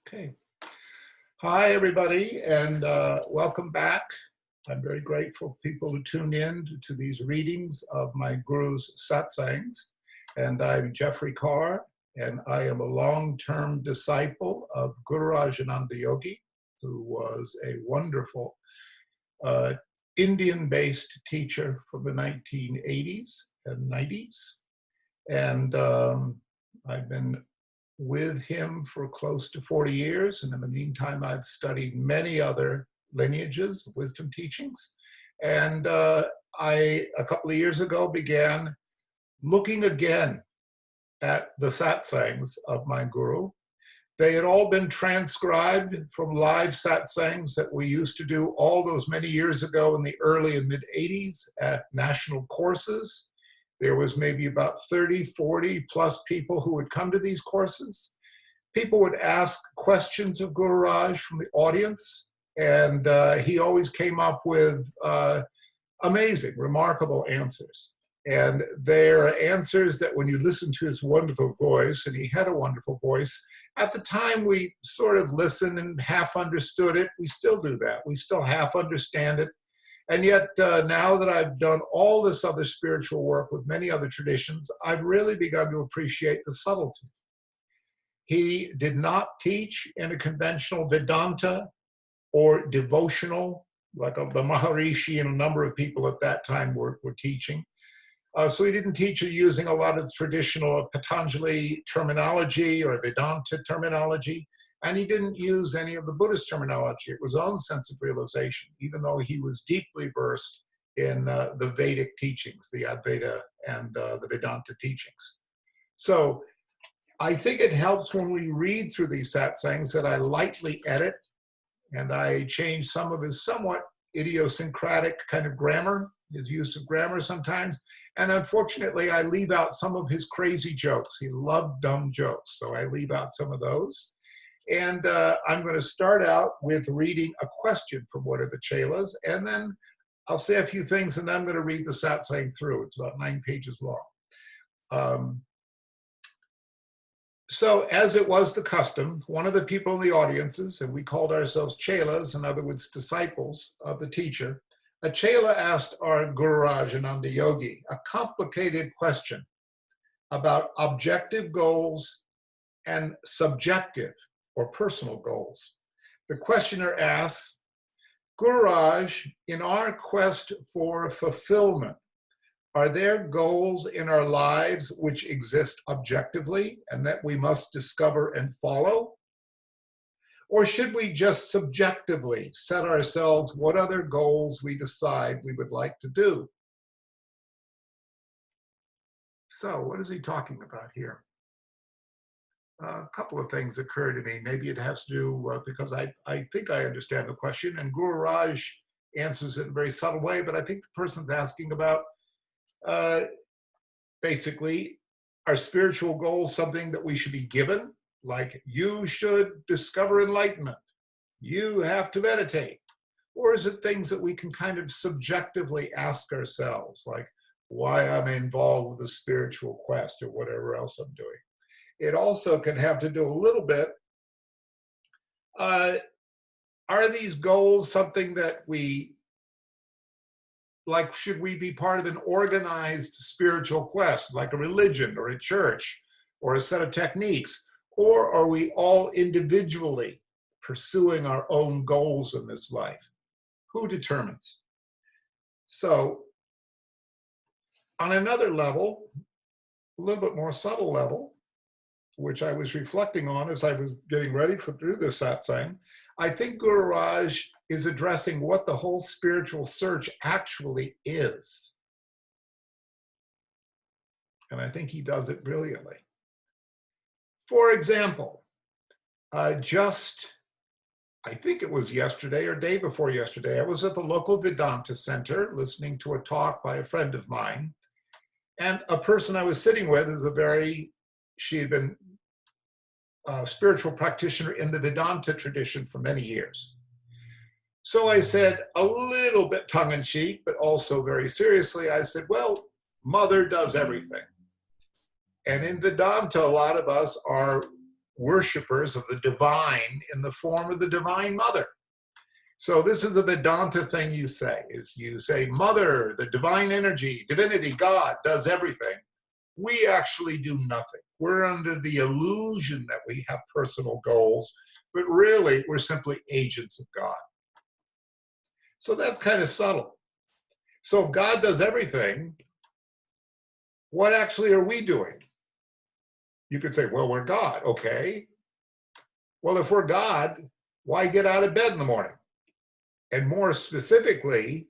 Okay. Hi, everybody, and welcome back. I'm very grateful for people who tuned in to these readings of my guru's satsangs. And I'm Jeffrey Carr, and I am a long-term disciple of Gururaj Ananda Yogi, who was a wonderful Indian-based teacher from the 1980s and 90s. And I've been with him for close to 40 years. And in the meantime, I've studied many other lineages of wisdom teachings. And I, a couple of years ago, began looking again at the satsangs of my guru. They had all been transcribed from live satsangs that we used to do all those many years ago in the early and mid 80s at national courses. There was maybe about 30, 40 plus people who would come to these courses. People would ask questions of Gururaj from the audience, and he always came up with amazing, remarkable answers. And they're answers that when you listen to his wonderful voice, and he had a wonderful voice, at the time we sort of listened and half understood it. We still do that. We still half understand it. And yet now that I've done all this other spiritual work with many other traditions, I've really begun to appreciate the subtlety. He did not teach in a conventional Vedanta or devotional, like the Maharishi and a number of people at that time were teaching. So he didn't teach using a lot of traditional Patanjali terminology or Vedanta terminology. And he didn't use any of the Buddhist terminology. It was his own sense of realization, even though he was deeply versed in the Vedic teachings, the Advaita and the Vedanta teachings. So I think it helps when we read through these satsangs that I lightly edit and I change some of his somewhat idiosyncratic kind of grammar, his use of grammar sometimes. And unfortunately, I leave out some of his crazy jokes. He loved dumb jokes, so I leave out some of those. And I'm going to start out with reading a question from one of the chelas, and then I'll say a few things, and then I'm going to read the satsang through. It's about 9 pages long. So as it was the custom, one of the people in the audiences, and we called ourselves chelas, in other words, disciples of the teacher, a chela asked our Gururaj Ananda Yogi a complicated question about objective goals and subjective or personal goals. The questioner asks, Gururaj, in our quest for fulfillment, are there goals in our lives which exist objectively and that we must discover and follow? Or should we just subjectively set ourselves what other goals we decide we would like to do? So what is he talking about here? A couple of things occur to me. Maybe it has to do, because I think I understand the question, and Gururaj answers it in a very subtle way, but I think the person's asking about, basically, are spiritual goals something that we should be given? Like, you should discover enlightenment. You have to meditate. Or is it things that we can kind of subjectively ask ourselves, like why I'm involved with a spiritual quest or whatever else I'm doing? It also can have to do a little bit, are these goals something that we, like, should we be part of an organized spiritual quest, like a religion or a church or a set of techniques? Or are we all individually pursuing our own goals in this life? Who determines? So on another level, a little bit more subtle level, which I was reflecting on as I was getting ready to do this satsang, I think Gururaj is addressing what the whole spiritual search actually is. And I think he does it brilliantly. For example, I think it was yesterday or day before yesterday, I was at the local Vedanta center listening to a talk by a friend of mine. And a person I was sitting with is she had been a spiritual practitioner in the Vedanta tradition for many years. So I said, a little bit tongue-in-cheek, but also very seriously, I said, well, Mother does everything. And in Vedanta, a lot of us are worshipers of the divine in the form of the Divine Mother. So this is a Vedanta thing you say, is you say, Mother, the divine energy, divinity, God does everything. We actually do nothing. We're under the illusion that we have personal goals, but really we're simply agents of God. So that's kind of subtle. So if God does everything, what actually are we doing? You could say, well, we're God. Okay. Well, if we're God, why get out of bed in the morning? And more specifically,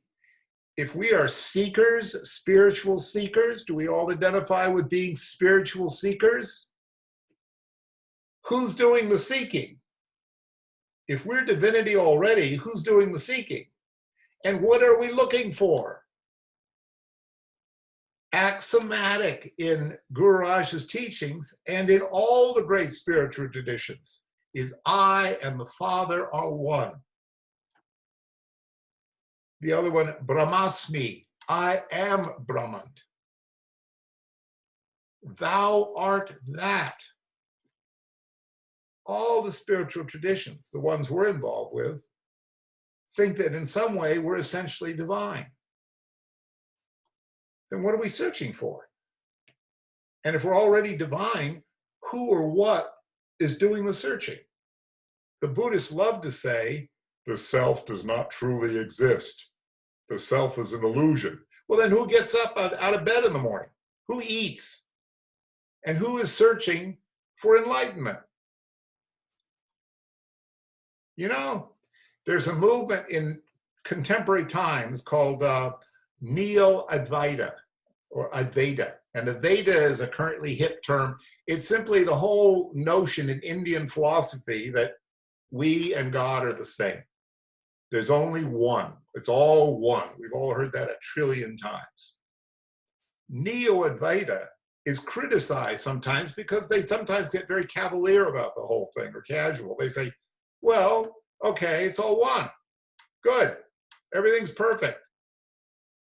if we are seekers, spiritual seekers, do we all identify with being spiritual seekers? Who's doing the seeking? If we're divinity already, who's doing the seeking? And what are we looking for? Axiomatic in Gururaj's teachings and in all the great spiritual traditions is I and the Father are one. The other one, Brahmasmi, I am Brahman. Thou art that. All the spiritual traditions, the ones we're involved with, think that in some way we're essentially divine. Then what are we searching for? And if we're already divine, who or what is doing the searching? The Buddhists love to say, the self does not truly exist. The self is an illusion. Well, then who gets up out of bed in the morning? Who eats? And who is searching for enlightenment? You know, there's a movement in contemporary times called Neo-Advaita or Advaita. And Advaita is a currently hip term. It's simply the whole notion in Indian philosophy that we and God are the same. There's only one. It's all one. We've all heard that 1 trillion times. Neo-Advaita is criticized sometimes because they sometimes get very cavalier about the whole thing or casual. They say, well, okay, it's all one. Good. Everything's perfect.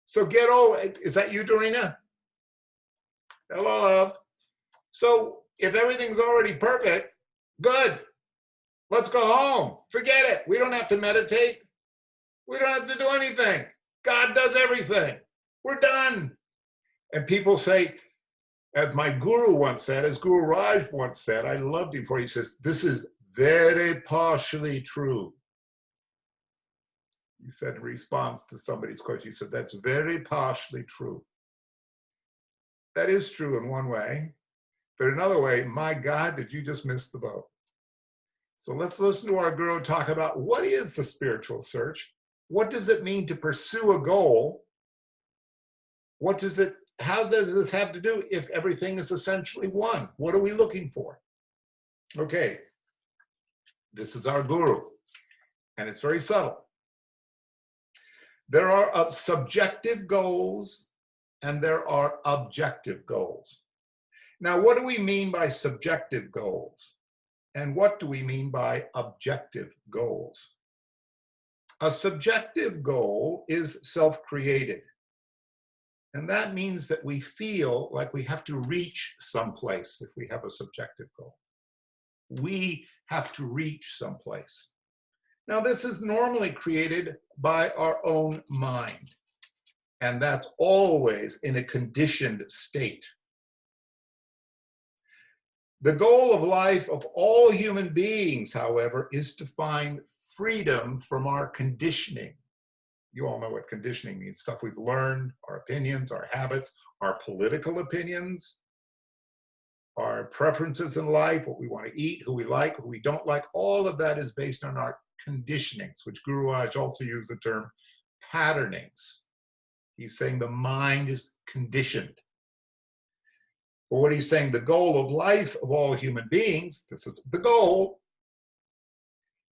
So get over it. Is that you, Dorina? Hello, love. So if everything's already perfect, good. Let's go home. Forget it. We don't have to meditate. We don't have to do anything. God does everything. We're done. And people say, as my guru once said, as Gururaj once said, I loved him for, he says, this is very partially true. He said in response to somebody's question, he said, that's very partially true. That is true in one way, but another way, my God, did you just miss the boat? So let's listen to our guru talk about what is the spiritual search? What does it mean to pursue a goal? How does this have to do if everything is essentially one? What are we looking for? Okay, this is our guru, and it's very subtle. There are subjective goals and there are objective goals. Now, what do we mean by subjective goals? And what do we mean by objective goals? A subjective goal is self-created. And that means that we feel like we have to reach someplace if we have a subjective goal. We have to reach someplace. Now, this is normally created by our own mind. And that's always in a conditioned state. The goal of life of all human beings, however, is to find freedom from our conditioning. You all know what conditioning means, stuff we've learned, our opinions, our habits, our political opinions, our preferences in life, what we want to eat, who we like, who we don't like. All of that is based on our conditionings, which Gururaj also used the term patternings. He's saying the mind is conditioned. But what he's saying, the goal of life of all human beings, this is the goal,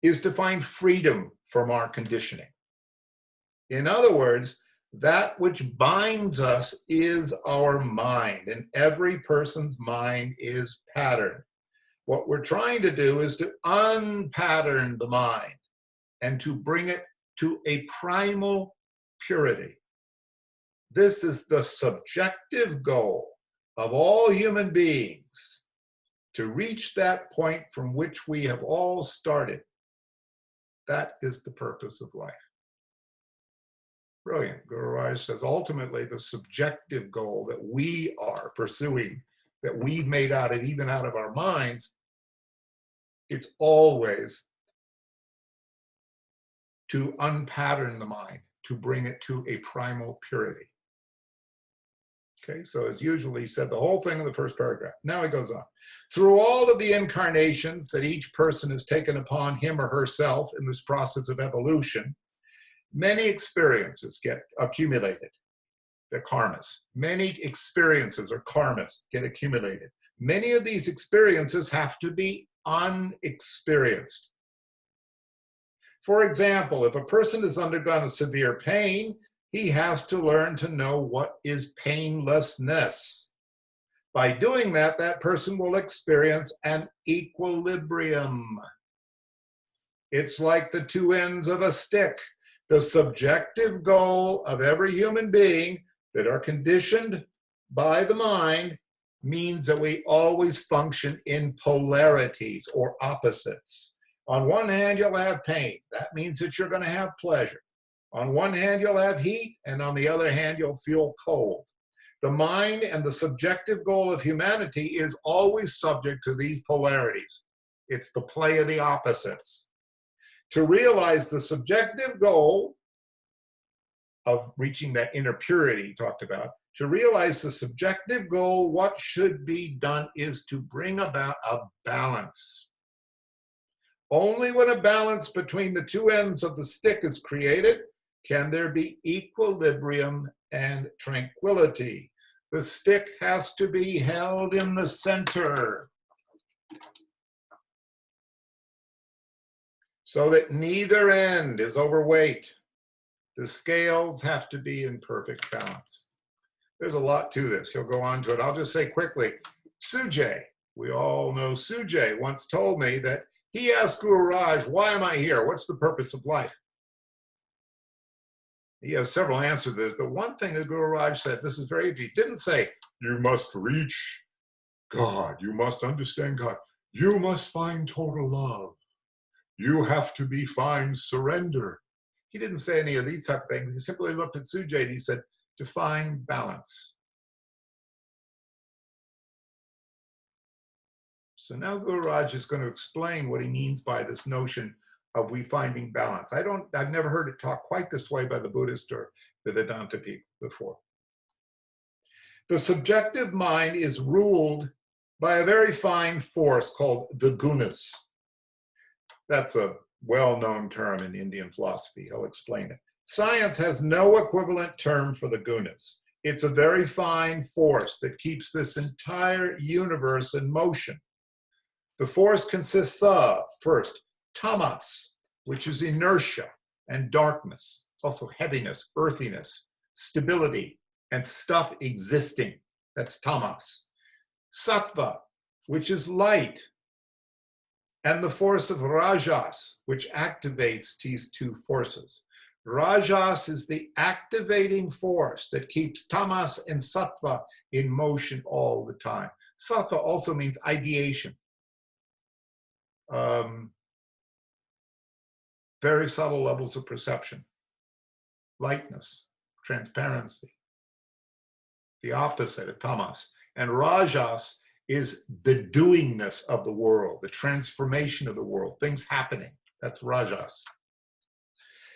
is to find freedom from our conditioning. In other words, that which binds us is our mind, and every person's mind is patterned. What we're trying to do is to unpattern the mind and to bring it to a primal purity. This is the subjective goal of all human beings. to reach that point from which we have all started. That is the purpose of life. Brilliant. Gururaj says, ultimately, the subjective goal that we are pursuing, that we've made out of, even out of our minds, it's always to unpattern the mind, to bring it to a primal purity. Okay, so as usually said, the whole thing in the first paragraph. Now he goes on. Through all of the incarnations that each person has taken upon him or herself in this process of evolution, many experiences get accumulated. They're karmas. Many experiences or karmas get accumulated. Many of these experiences have to be unexperienced. For example, if a person has undergone a severe pain, he has to learn to know what is painlessness. By doing that, that person will experience an equilibrium. It's like the two ends of a stick. The subjective goal of every human being that are conditioned by the mind means that we always function in polarities or opposites. On one hand, you'll have pain. That means that you're going to have pleasure. On one hand, you'll have heat, and on the other hand, you'll feel cold. The mind and the subjective goal of humanity is always subject to these polarities. It's the play of the opposites. To realize the subjective goal of reaching that inner purity he talked about, to realize the subjective goal, what should be done is to bring about a balance. Only when a balance between the two ends of the stick is created can there be equilibrium and tranquility. The stick has to be held in the center so that neither end is overweight. The scales have to be in perfect balance. There's a lot to this. He'll go on to it. I'll just say quickly, Sujay, we all know Sujay, once told me that he asked Gururaj, why am I here? What's the purpose of life? He has several answers to this, but one thing that Gururaj said, this is very deep, didn't say, you must reach God, you must understand God, you must find total love, you have to find surrender. He didn't say any of these type of things. He simply looked at Sujay and he said, to find balance. So now Gururaj is going to explain what he means by this notion of we finding balance. I've never heard it taught quite this way by the Buddhist or the Vedanta people before. The subjective mind is ruled by a very fine force called the gunas. That's a well-known term in Indian philosophy. He'll explain it. Science has no equivalent term for the gunas. It's a very fine force that keeps this entire universe in motion. The force consists of, first, tamas, which is inertia and darkness. It's also heaviness, earthiness, stability, and stuff existing. That's tamas. Sattva, which is light, and the force of rajas, which activates these two forces. Rajas is the activating force that keeps tamas and sattva in motion all the time. Sattva also means ideation. Very subtle levels of perception, lightness, transparency, the opposite of tamas. And rajas is the doingness of the world, the transformation of the world, things happening. That's rajas.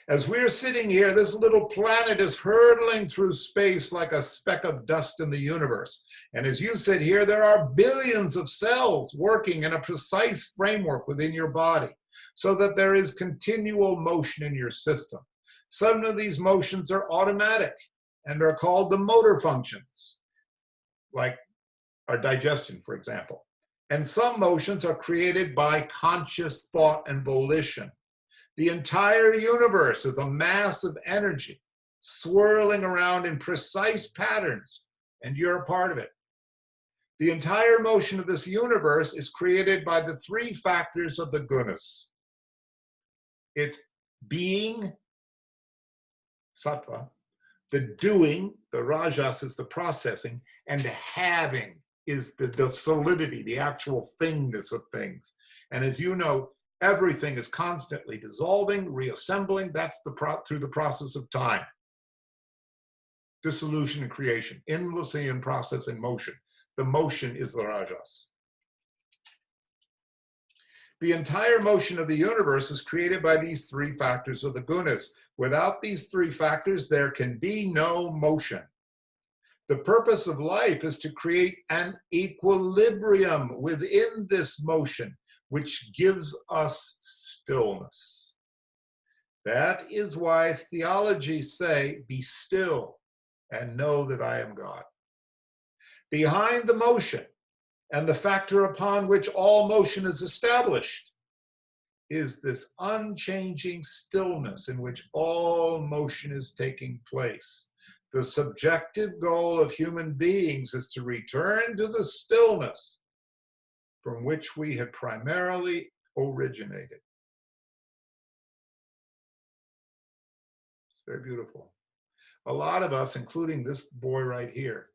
As we're sitting here, this little planet is hurtling through space like a speck of dust in the universe. And as you sit here, there are billions of cells working in a precise framework within your body so that there is continual motion in your system. Some of these motions are automatic and are called the motor functions, like our digestion, for example. And some motions are created by conscious thought and volition. The entire universe is a mass of energy swirling around in precise patterns, and you're a part of it. The entire motion of this universe is created by the three factors of the gunas. It's being, sattva, the doing, the rajas is the processing, and the having, is the solidity, the actual thingness of things. And as you know, everything is constantly dissolving, reassembling. That's through the process of time. Dissolution and creation, endlessly in process and motion. The motion is the rajas. The entire motion of the universe is created by these three factors of the gunas. Without these three factors, there can be no motion. The purpose of life is to create an equilibrium within this motion, which gives us stillness. That is why theologies say, be still and know that I am God. Behind the motion and the factor upon which all motion is established is this unchanging stillness in which all motion is taking place. The subjective goal of human beings is to return to the stillness from which we had primarily originated. It's very beautiful. A lot of us, including this boy right here,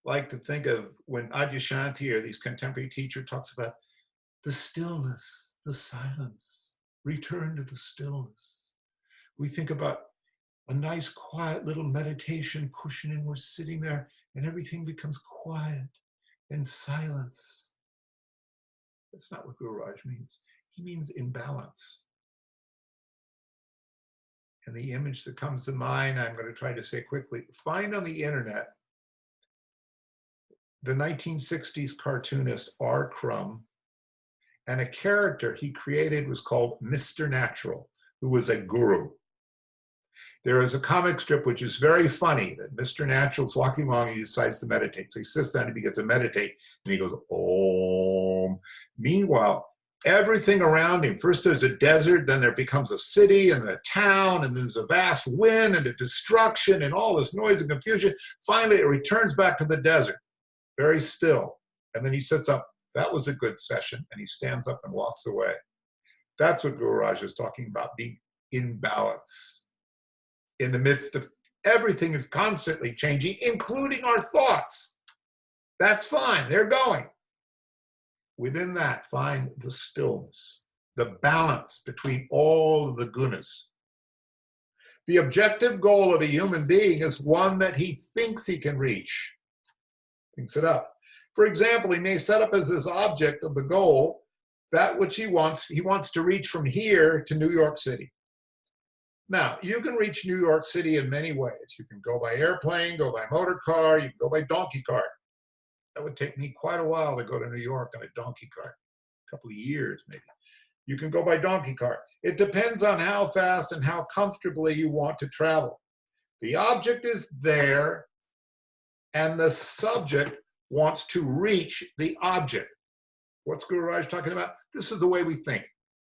like to think of when Adyashanti or these contemporary teacher talks about the stillness, the silence, return to the stillness. We think about a nice, quiet little meditation cushion, and we're sitting there and everything becomes quiet and silence. That's not what Gururaj means. He means imbalance. And the image that comes to mind, I'm going to try to say quickly, find on the internet the 1960s cartoonist R. Crumb, and a character he created was called Mr. Natural, who was a guru. There is a comic strip which is very funny that Mr. Natural's walking along and he decides to meditate. So he sits down and begins to meditate and he goes, Om. Meanwhile, everything around him, first there's a desert, then there becomes a city and a town, and there's a vast wind and a destruction and all this noise and confusion. Finally, it returns back to the desert, very still. And then he sits up. That was a good session. And he stands up and walks away. That's what Gururaj is talking about, being in balance. In the midst of everything is constantly changing, including our thoughts. That's fine. They're going. Within that, find the stillness, the balance between all of the gunas. The objective goal of a human being is one that he thinks he can reach. Thinks it up. For example, he may set up as his object of the goal that which he wants to reach from here to New York City. Now, you can reach New York City in many ways. You can go by airplane, go by motor car, you can go by donkey cart. That would take me quite a while to go to New York on a donkey cart, a couple of years maybe. You can go by donkey cart. It depends on how fast and how comfortably you want to travel. The object is there, and the subject wants to reach the object. What's Gururaj talking about? This is the way we think.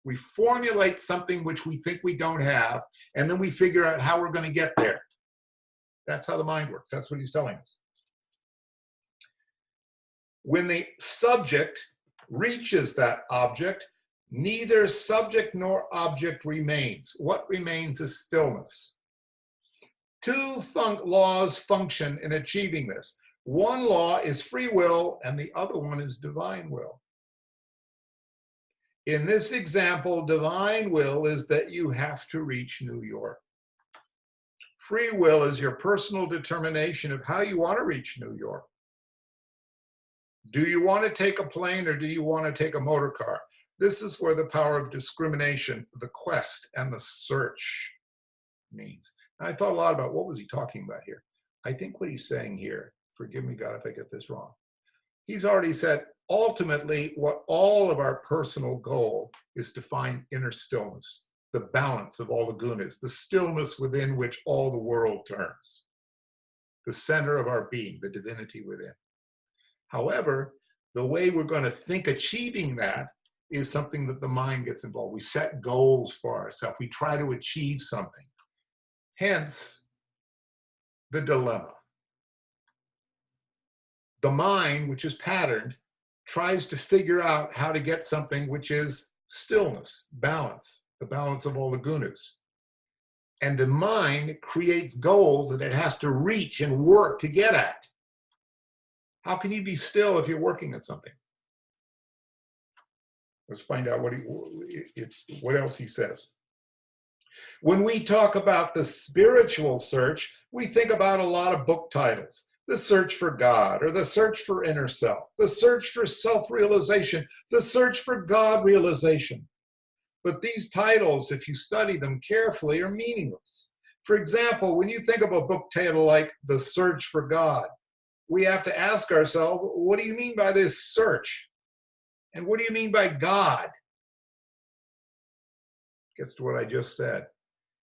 We formulate something which we think we don't have, and then we figure out how we're going to get there. That's how the mind works. That's what he's telling us. When the subject reaches that object, neither subject nor object remains. What remains is stillness. Two laws function in achieving this. One law is free will, and the other one is divine will. In this example, divine will is that you have to reach New York. Free will is your personal determination of how you want to reach New York. Do you want to take a plane or do you want to take a motor car? This is where the power of discrimination, the quest, and the search means. And I thought a lot about what was he talking about here. I think what he's saying here, forgive me, God, if I get this wrong. He's already said, ultimately, what all of our personal goal is to find inner stillness, the balance of all the gunas, the stillness within which all the world turns, the center of our being, the divinity within. However, the way we're going to think achieving that is something that the mind gets involved. We set goals for ourselves. We try to achieve something. Hence, the dilemma. The mind, which is patterned, tries to figure out how to get something which is stillness, balance, the balance of all the gunas. And the mind creates goals that it has to reach and work to get at. How can you be still if you're working at something? Let's find out what else he says. When we talk about the spiritual search, we think about a lot of book titles. The Search for God, or The Search for Inner Self, The Search for Self-Realization, The Search for God Realization. But these titles, if you study them carefully, are meaningless. For example, when you think of a book title like The Search for God, we have to ask ourselves, what do you mean by this search? And what do you mean by God? Gets to what I just said.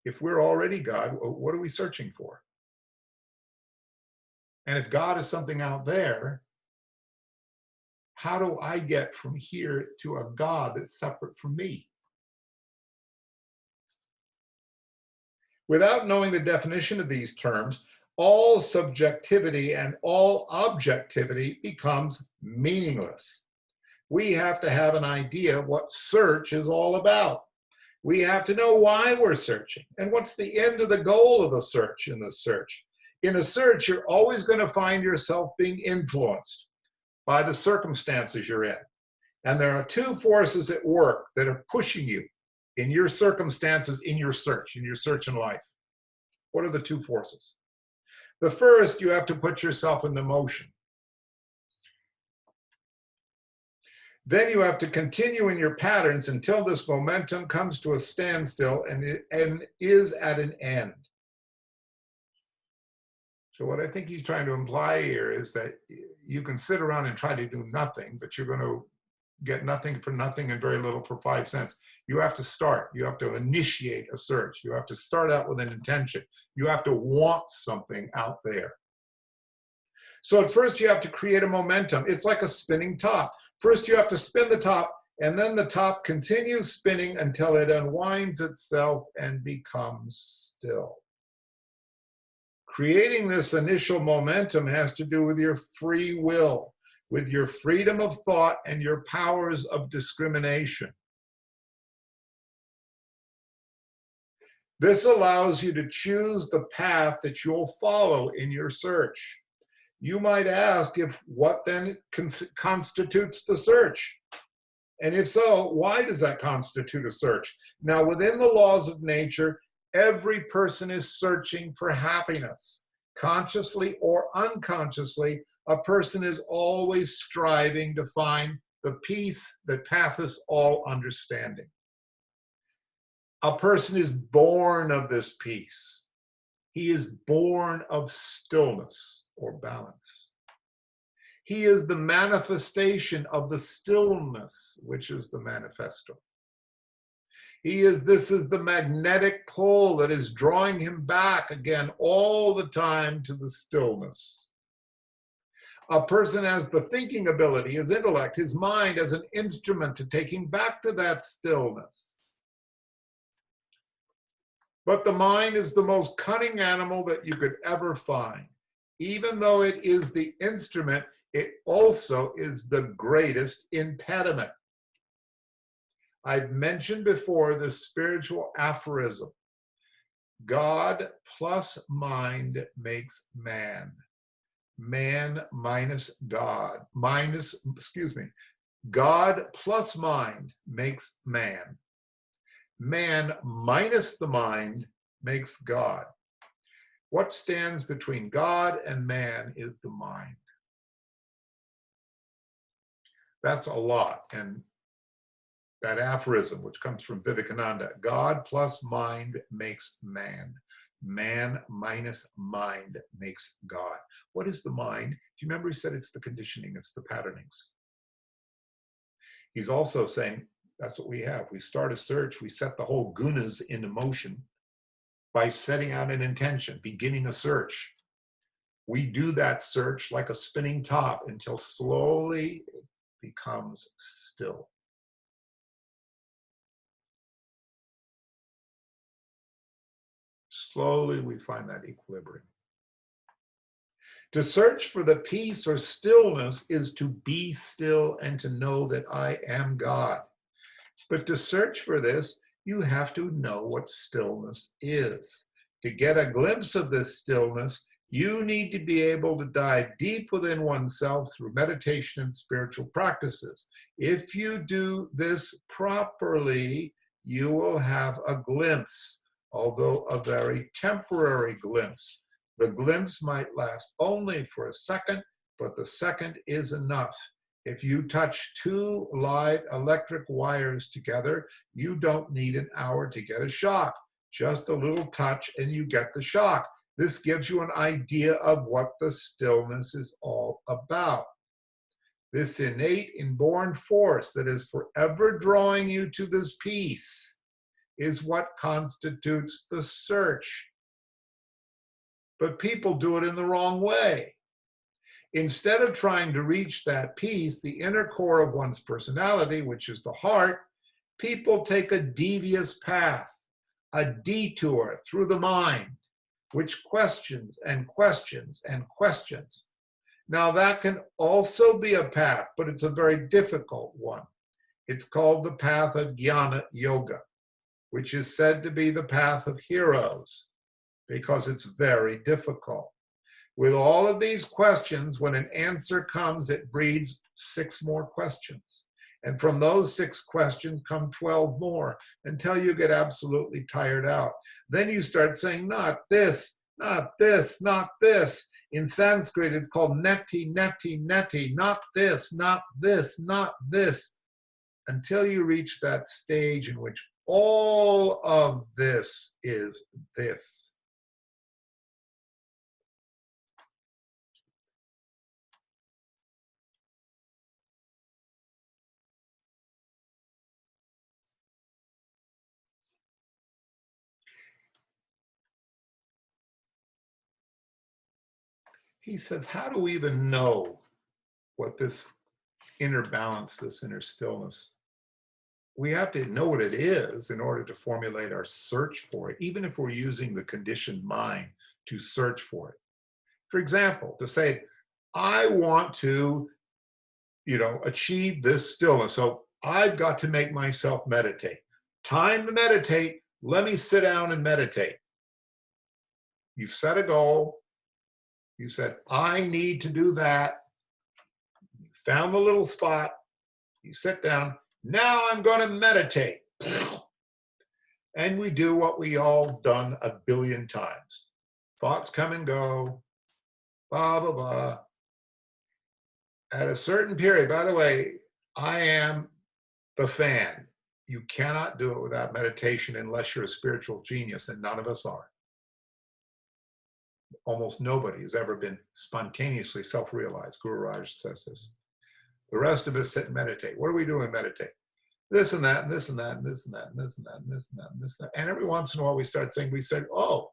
If we're already God, what are we searching for? And if God is something out there, how do I get from here to a God that's separate from me? Without knowing the definition of these terms, all subjectivity and all objectivity becomes meaningless. We have to have an idea what search is all about. We have to know why we're searching and what's the end of the goal of the search in the search. In a search, you're always going to find yourself being influenced by the circumstances you're in. And there are two forces at work that are pushing you in your circumstances, in your search in life. What are the two forces? The first, you have to put yourself into motion. Then you have to continue in your patterns until this momentum comes to a standstill and is at an end. So what I think he's trying to imply here is that you can sit around and try to do nothing, but you're going to get nothing for nothing and very little for 5 cents. You have to start. You have to initiate a search. You have to start out with an intention. You have to want something out there. So at first you have to create a momentum. It's like a spinning top. First you have to spin the top, and then the top continues spinning until it unwinds itself and becomes still. Creating this initial momentum has to do with your free will, with your freedom of thought and your powers of discrimination. This allows you to choose the path that you'll follow in your search. You might ask if what then constitutes the search? And if so, why does that constitute a search? Now, within the laws of nature, every person is searching for happiness. Consciously or unconsciously, a person is always striving to find the peace that passeth all understanding. A person is born of this peace. He is born of stillness or balance. He is the manifestation of the stillness, which is the manifesto. This is the magnetic pull that is drawing him back again all the time to the stillness. A person has the thinking ability, his intellect, his mind as an instrument to take him back to that stillness. But the mind is the most cunning animal that you could ever find. Even though it is the instrument, it also is the greatest impediment. I've mentioned before the spiritual aphorism. God plus mind makes man. Man minus God. God plus mind makes man. Man minus the mind makes God. What stands between God and man is the mind. That's a lot. And that aphorism, which comes from Vivekananda, God plus mind makes man. Man minus mind makes God. What is the mind? Do you remember he said it's the conditioning, it's the patternings. He's also saying that's what we have. We start a search, we set the whole gunas into motion by setting out an intention, beginning a search. We do that search like a spinning top until slowly it becomes still. Slowly we find that equilibrium. To search for the peace or stillness is to be still and to know that I am God. But to search for this, you have to know what stillness is. To get a glimpse of this stillness, You need to be able to dive deep within oneself through meditation and spiritual practices. If you do this properly, you will have a glimpse, although a very temporary glimpse. The glimpse might last only for a second, but the second is enough. If you touch two live electric wires together, you don't need an hour to get a shock. Just a little touch and you get the shock. This gives you an idea of what the stillness is all about. This innate, inborn force that is forever drawing you to this peace is what constitutes the search. But people do it in the wrong way. Instead of trying to reach that peace, the inner core of one's personality, which is the heart, people take a devious path, a detour through the mind, which questions and questions and questions. Now that can also be a path, but it's a very difficult one. It's called the path of Jnana Yoga, which is said to be the path of heroes, because it's very difficult. With all of these questions, when an answer comes, it breeds 6 more questions. And from those 6 questions come 12 more until you get absolutely tired out. Then you start saying, not this, not this, not this. In Sanskrit, it's called neti, neti, neti, not this, not this, not this. Until you reach that stage in which all of this is this. He says, how do we even know what this inner balance, this inner stillness? We have to know what it is in order to formulate our search for it, even if we're using the conditioned mind to search for it. For example, to say, I want to, achieve this stillness. So I've got to make myself meditate. Time to meditate. Let me sit down and meditate. You've set a goal. You said, I need to do that. You found the little spot. You sit down. Now I'm going to meditate. And we do what we all done a billion times. Thoughts come and go. Blah, blah, blah. At a certain period, by the way, I am the fan. You cannot do it without meditation unless you're a spiritual genius, and none of us are. Almost nobody has ever been spontaneously self-realized. Gururaj says this. The rest of us sit and meditate. What are we doing? Meditate. This and that, and this and that, and this and that, and this and that, and this and that, and this and that. And every once in a while we start saying, oh,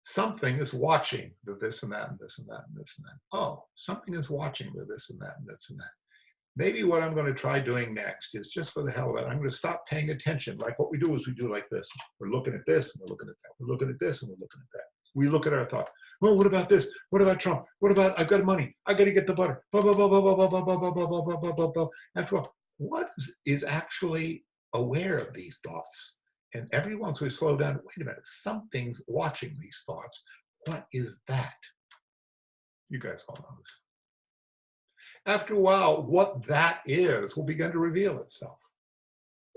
something is watching the this and that, and this and that, and this and that. Oh, something is watching the this and that, and this and that. Maybe what I'm going to try doing next is, just for the hell of it, I'm going to stop paying attention. Like what we do is we do like this. We're looking at this, and we're looking at that. We're looking at this, and we're looking at that. We look at our thoughts. Well, what about this? What about Trump? What about, I've got money. I got to get the butter. Blah, blah, blah, blah, blah, blah, blah, blah, blah, blah, blah, blah, blah, blah. After all, what is actually aware of these thoughts? And every once we slow down, wait a minute, something's watching these thoughts. What is that? You guys all know this. After a while, what that is will begin to reveal itself.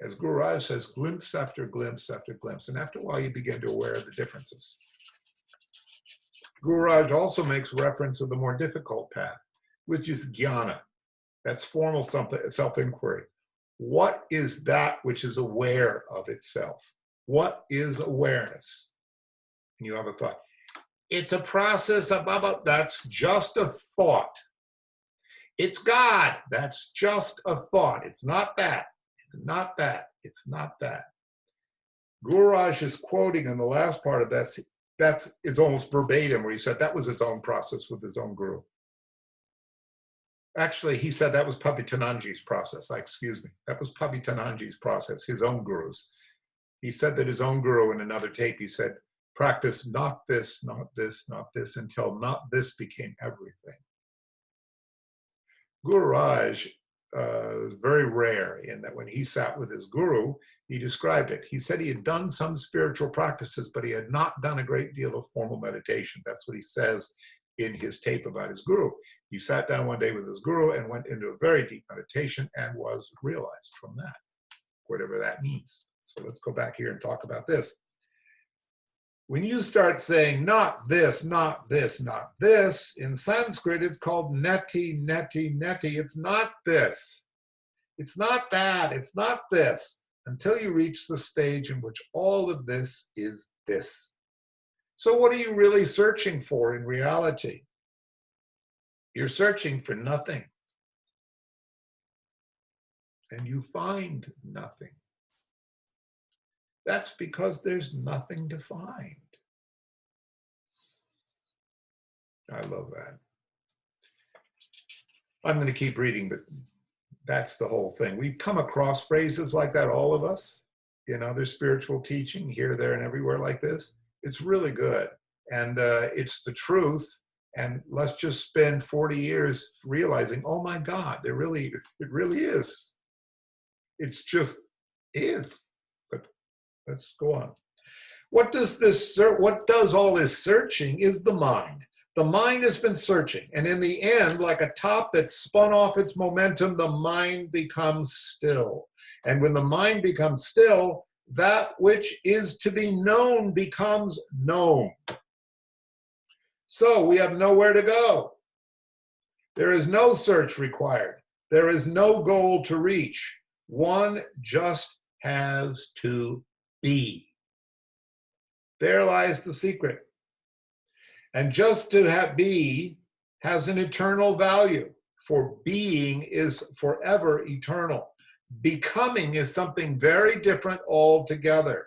As Gururaj says, glimpse after glimpse after glimpse. And after a while, you begin to aware of the differences. Gururaj also makes reference to the more difficult path, which is jnana. That's formal self-inquiry. What is that which is aware of itself? What is awareness? And you have a thought. It's a process of, that's just a thought. It's God. That's just a thought. It's not that. It's not that. It's not that. Gururaj is quoting in the last part of this. Is almost verbatim, where he said that was his own process with his own guru. Actually, he said that was Pavitananji's process. Excuse me. That was Pavitananji's process, his own guru's. He said that his own guru, in another tape, he said, practice not this, not this, not this, until not this became everything. Gururaj very rare, in that when he sat with his guru, he described it. He said he had done some spiritual practices, but he had not done a great deal of formal meditation. That's what he says in his tape about his guru. He sat down one day with his guru and went into a very deep meditation and was realized from that, whatever that means. So let's go back here and talk about this. When you start saying not this, not this, not this, in Sanskrit it's called neti, neti, neti. It's not this. It's not that. It's not this. Until you reach the stage in which all of this is this. So what are you really searching for in reality? You're searching for nothing. And you find nothing. That's because there's nothing to find. I love that. I'm going to keep reading, but that's the whole thing. We come across phrases like that, all of us, in other spiritual teaching, here, there, and everywhere like this. It's really good. And it's the truth. And let's just spend 40 years realizing, oh my God, it really is. It's just is. But let's go on. What does all this searching is the mind. The mind has been searching, and in the end, like a top that's spun off its momentum, the mind becomes still. And when the mind becomes still, that which is to be known becomes known. So we have nowhere to go. There is no search required. There is no goal to reach. One just has to be. There lies the secret. And just to be has an eternal value, for being is forever eternal. Becoming is something very different altogether.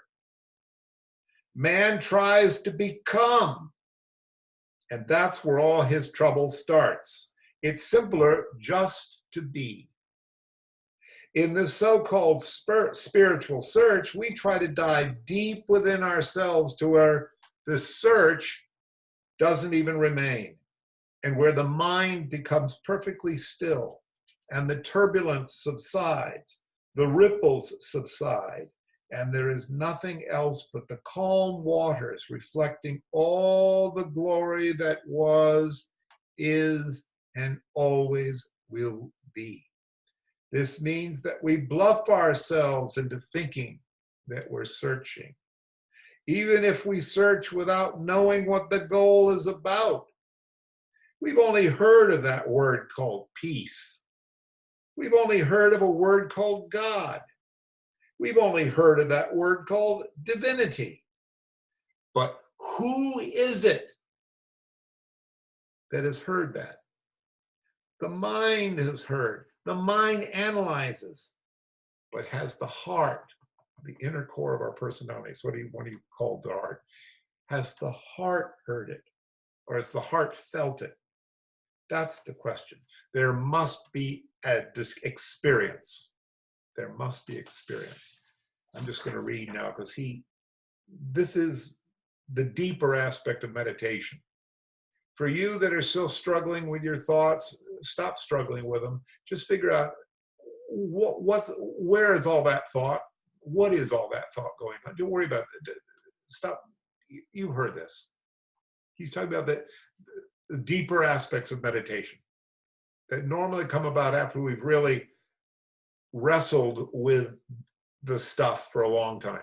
Man tries to become, and that's where all his trouble starts. It's simpler just to be. In this so-called spiritual search, we try to dive deep within ourselves to where the search doesn't even remain, and where the mind becomes perfectly still, and the turbulence subsides, the ripples subside, and there is nothing else but the calm waters reflecting all the glory that was, is, and always will be. This means that we bluff ourselves into thinking that we're searching. Even if we search without knowing what the goal is about. We've only heard of that word called peace. We've only heard of a word called God. We've only heard of that word called divinity. But who is it that has heard that? The mind has heard. The mind analyzes, but has the heart, the inner core of our personalities, what do you call the heart? Has the heart heard it? Or has the heart felt it? That's the question. There must be an experience. There must be experience. I'm just going to read now because this is the deeper aspect of meditation. For you that are still struggling with your thoughts, stop struggling with them. Just figure out where is all that thought? What is all that thought going on? Don't worry about it. Stop. You've heard this. He's talking about the deeper aspects of meditation that normally come about after we've really wrestled with the stuff for a long time.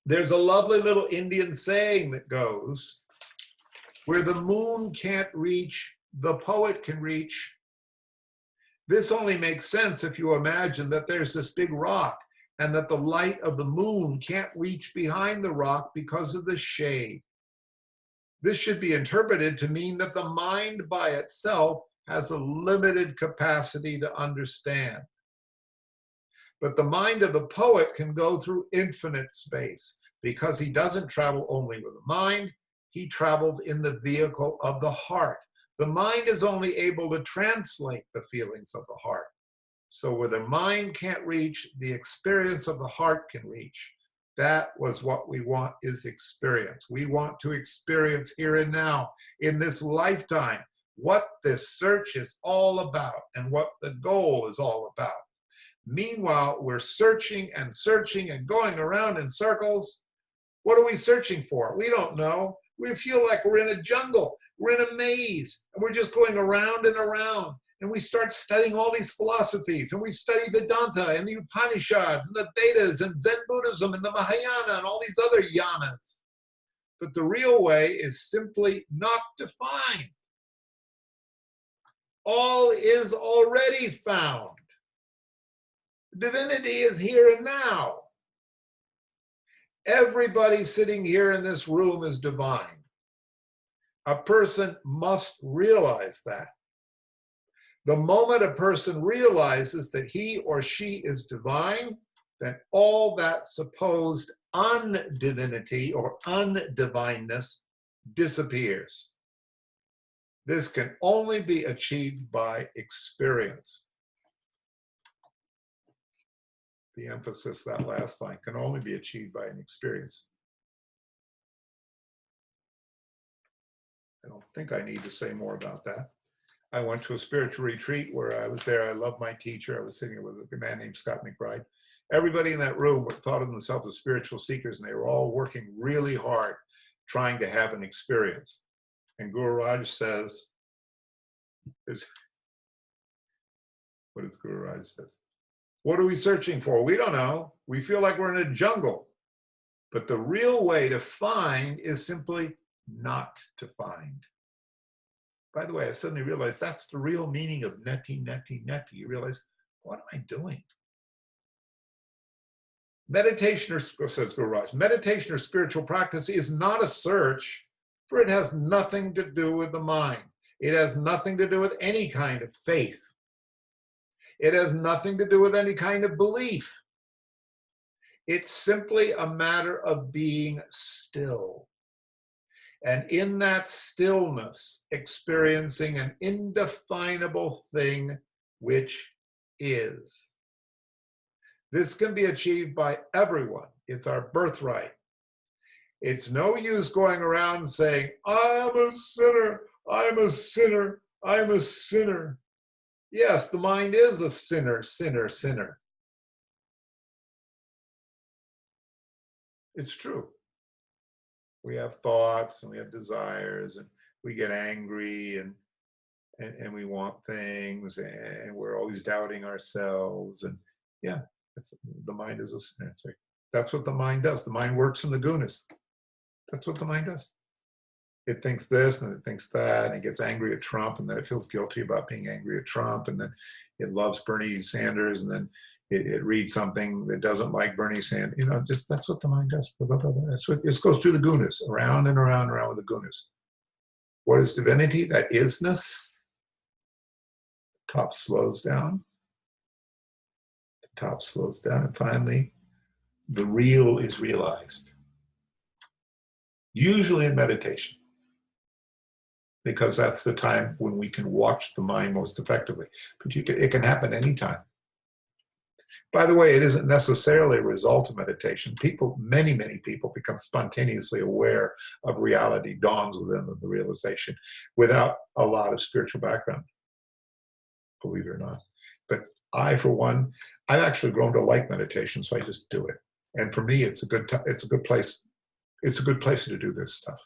There's a lovely little Indian saying that goes, where the moon can't reach, the poet can reach. This only makes sense if you imagine that there's this big rock and that the light of the moon can't reach behind the rock because of the shade. This should be interpreted to mean that the mind by itself has a limited capacity to understand. But the mind of the poet can go through infinite space because he doesn't travel only with the mind, he travels in the vehicle of the heart. The mind is only able to translate the feelings of the heart. So where the mind can't reach, the experience of the heart can reach. That was what we want, is experience. We want to experience here and now, in this lifetime, what this search is all about and what the goal is all about. Meanwhile, we're searching and searching and going around in circles. What are we searching for? We don't know. We feel like we're in a jungle. We're in a maze, and we're just going around and around. And we start studying all these philosophies, and we study Vedanta and the Upanishads and the Vedas and Zen Buddhism and the Mahayana and all these other yanas. But the real way is simply not defined. All is already found. Divinity is here and now. Everybody sitting here in this room is divine. A person must realize that. The moment a person realizes that he or she is divine, then all that supposed undivinity or undivineness disappears. This can only be achieved by experience. The emphasis, that last line, can only be achieved by an experience. I don't think I need to say more about that. I went to a spiritual retreat where I was there. I loved my teacher. I was sitting with a man named Scott McBride. Everybody in that room thought of themselves as spiritual seekers, and they were all working really hard trying to have an experience. And Gururaj says, what does Gururaj says? What are we searching for? We don't know. We feel like we're in a jungle. But the real way to find is simply not to find. By the way, I suddenly realized that's the real meaning of neti, neti, neti. You realize, what am I doing? Meditation, or says Gururaj, meditation or spiritual practice is not a search, for it has nothing to do with the mind. It has nothing to do with any kind of faith. It has nothing to do with any kind of belief. It's simply a matter of being still. And in that stillness, experiencing an indefinable thing which is. This can be achieved by everyone. It's our birthright. It's no use going around saying, I'm a sinner, I'm a sinner, I'm a sinner. Yes, the mind is a sinner, sinner, sinner. It's true. We have thoughts and we have desires and we get angry and we want things and we're always doubting ourselves. And yeah, the mind is a sinner. That's what the mind does. The mind works in the gunas. That's what the mind does. It thinks this and it thinks that, and it gets angry at Trump, and then it feels guilty about being angry at Trump, and then it loves Bernie Sanders, and then it reads something that doesn't like Bernie Sanders. You know, just that's what the mind does. Blah, blah, blah, blah. That's what it goes through the gunas, around and around and around with the gunas. What is divinity? That isness. Top slows down. The top slows down, and finally, the real is realized. Usually in meditation, because that's the time when we can watch the mind most effectively. But it can happen anytime. By the way, it isn't necessarily a result of meditation. Many people become spontaneously aware of reality, dawns within them, the realization, without a lot of spiritual background, believe it or not. But I, for one, I've actually grown to like meditation, so I just do it. And for me, it's a good place. It's a good place to do this stuff.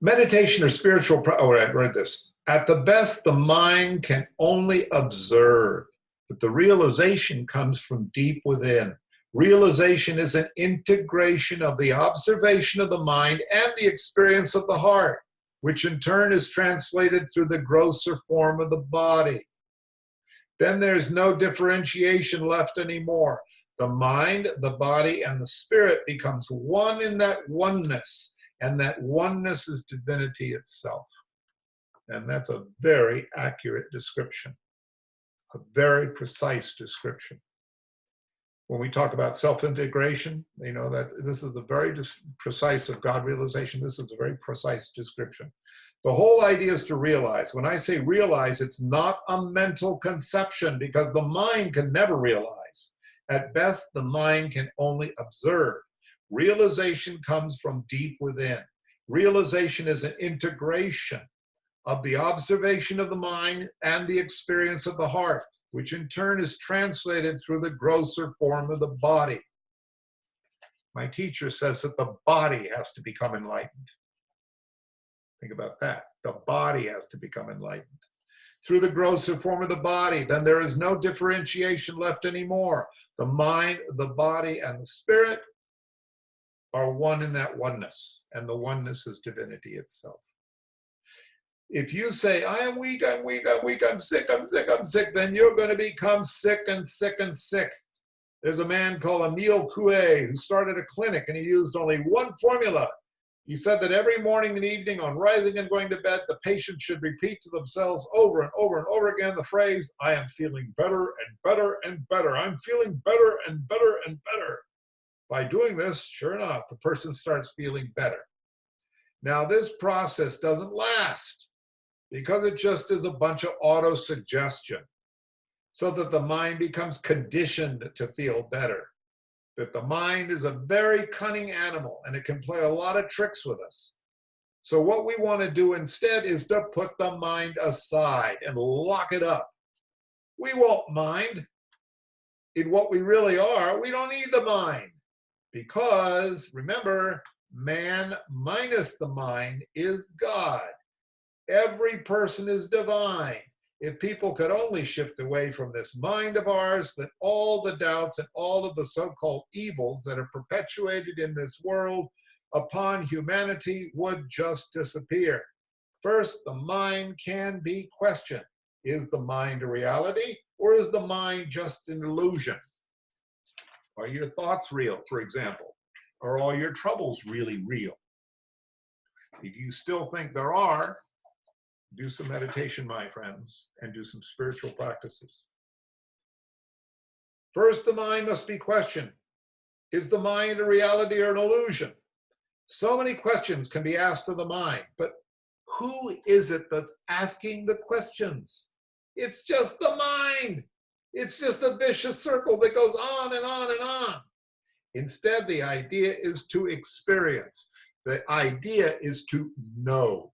Meditation or spiritual, I read this. At the best, the mind can only observe, but the realization comes from deep within. Realization is an integration of the observation of the mind and the experience of the heart, which in turn is translated through the grosser form of the body. Then there's no differentiation left anymore. The mind, the body, and the spirit becomes one in that oneness. And that oneness is divinity itself. And that's a very accurate description, a very precise description. When we talk about self-integration, you know that this is a very precise of God realization. This is a very precise description. The whole idea is to realize. When I say realize, it's not a mental conception, because the mind can never realize. At best, the mind can only observe. Realization comes from deep within. Realization is an integration of the observation of the mind and the experience of the heart, which in turn is translated through the grosser form of the body. My teacher says that the body has to become enlightened. Think about that. The body has to become enlightened. Through the grosser form of the body, then there is no differentiation left anymore. The mind, the body, and the spirit are one in that oneness, and the oneness is divinity itself. If you say, I am weak, I'm weak, I'm weak, I'm sick, I'm sick, I'm sick, then you're going to become sick and sick and sick. There's a man called Emile Coué who started a clinic, and he used only one formula. He said that every morning and evening on rising and going to bed, the patient should repeat to themselves over and over and over again the phrase, I am feeling better and better and better. I'm feeling better and better and better. By doing this, sure enough, the person starts feeling better. Now, this process doesn't last because it just is a bunch of auto-suggestion so that the mind becomes conditioned to feel better. That the mind is a very cunning animal and it can play a lot of tricks with us. So what we want to do instead is to put the mind aside and lock it up. We won't mind. In what we really are, we don't need the mind. Because, remember, man minus the mind is God. Every person is divine. If people could only shift away from this mind of ours, then all the doubts and all of the so-called evils that are perpetuated in this world upon humanity would just disappear. First, the mind can be questioned. Is the mind a reality, or is the mind just an illusion? Are your thoughts real, for example? Are all your troubles really real? If you still think there are, do some meditation, my friends, and do some spiritual practices. First, the mind must be questioned. Is the mind a reality or an illusion? So many questions can be asked of the mind, but who is it that's asking the questions? It's just the mind. It's just a vicious circle that goes on and on and on. Instead, the idea is to experience. The idea is to know.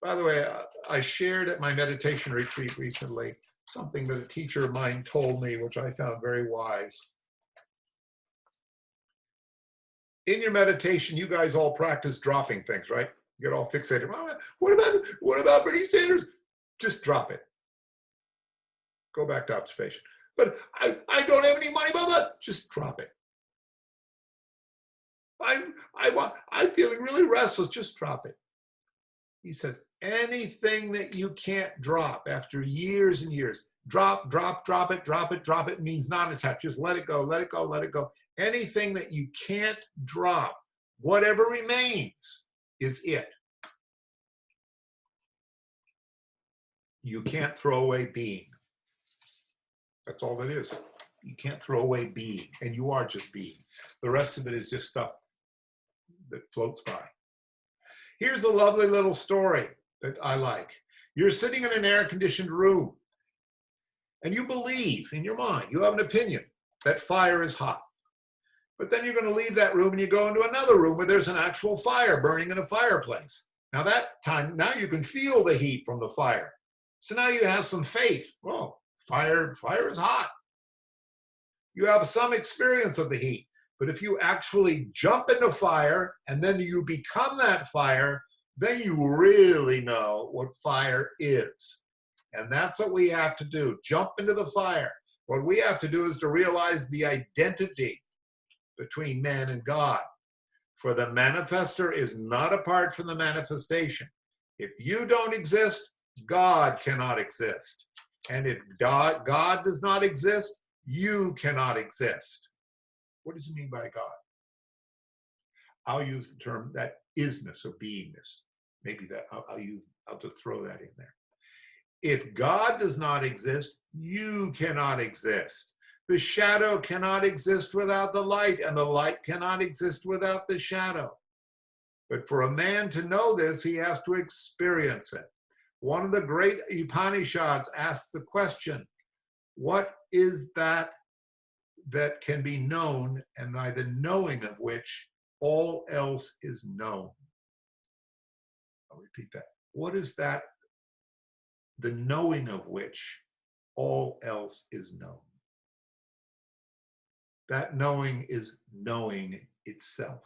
By the way, I shared at my meditation retreat recently something that a teacher of mine told me, which I found very wise. In your meditation, you guys all practice dropping things, right? You get all fixated. What about Bernie Sanders? Just drop it. Go back to observation. But I don't have any money, Mama. Just drop it. I'm feeling really restless. Just drop it. He says, anything that you can't drop after years and years, drop it means not attached. Just let it go, let it go, let it go. Anything that you can't drop, whatever remains is it. You can't throw away being. That's all that is. You can't throw away being, and you are just being. The rest of it is just stuff that floats by. Here's a lovely little story that I like. You're sitting in an air-conditioned room, and you believe in your mind, you have an opinion that fire is hot. But then you're going to leave that room and you go into another room where there's an actual fire burning in a fireplace. Now now you can feel the heat from the fire. So now you have some faith. Well, fire is hot. You have some experience of the heat. But if you actually jump into fire and then you become that fire, then you really know what fire is. And that's what we have to do, jump into the fire. What we have to do is to realize the identity between man and God. For the manifester is not apart from the manifestation. If you don't exist, God cannot exist. And if God does not exist, you cannot exist. What does it mean by God? I'll use the term that isness or beingness. Maybe that I'll just throw that in there. If God does not exist, you cannot exist. The shadow cannot exist without the light, and the light cannot exist without the shadow. But for a man to know this, he has to experience it. One of the great Upanishads asks the question, what is that can be known, and by the knowing of which all else is known. I'll repeat that. What is that? The knowing of which all else is known. That knowing is knowing itself.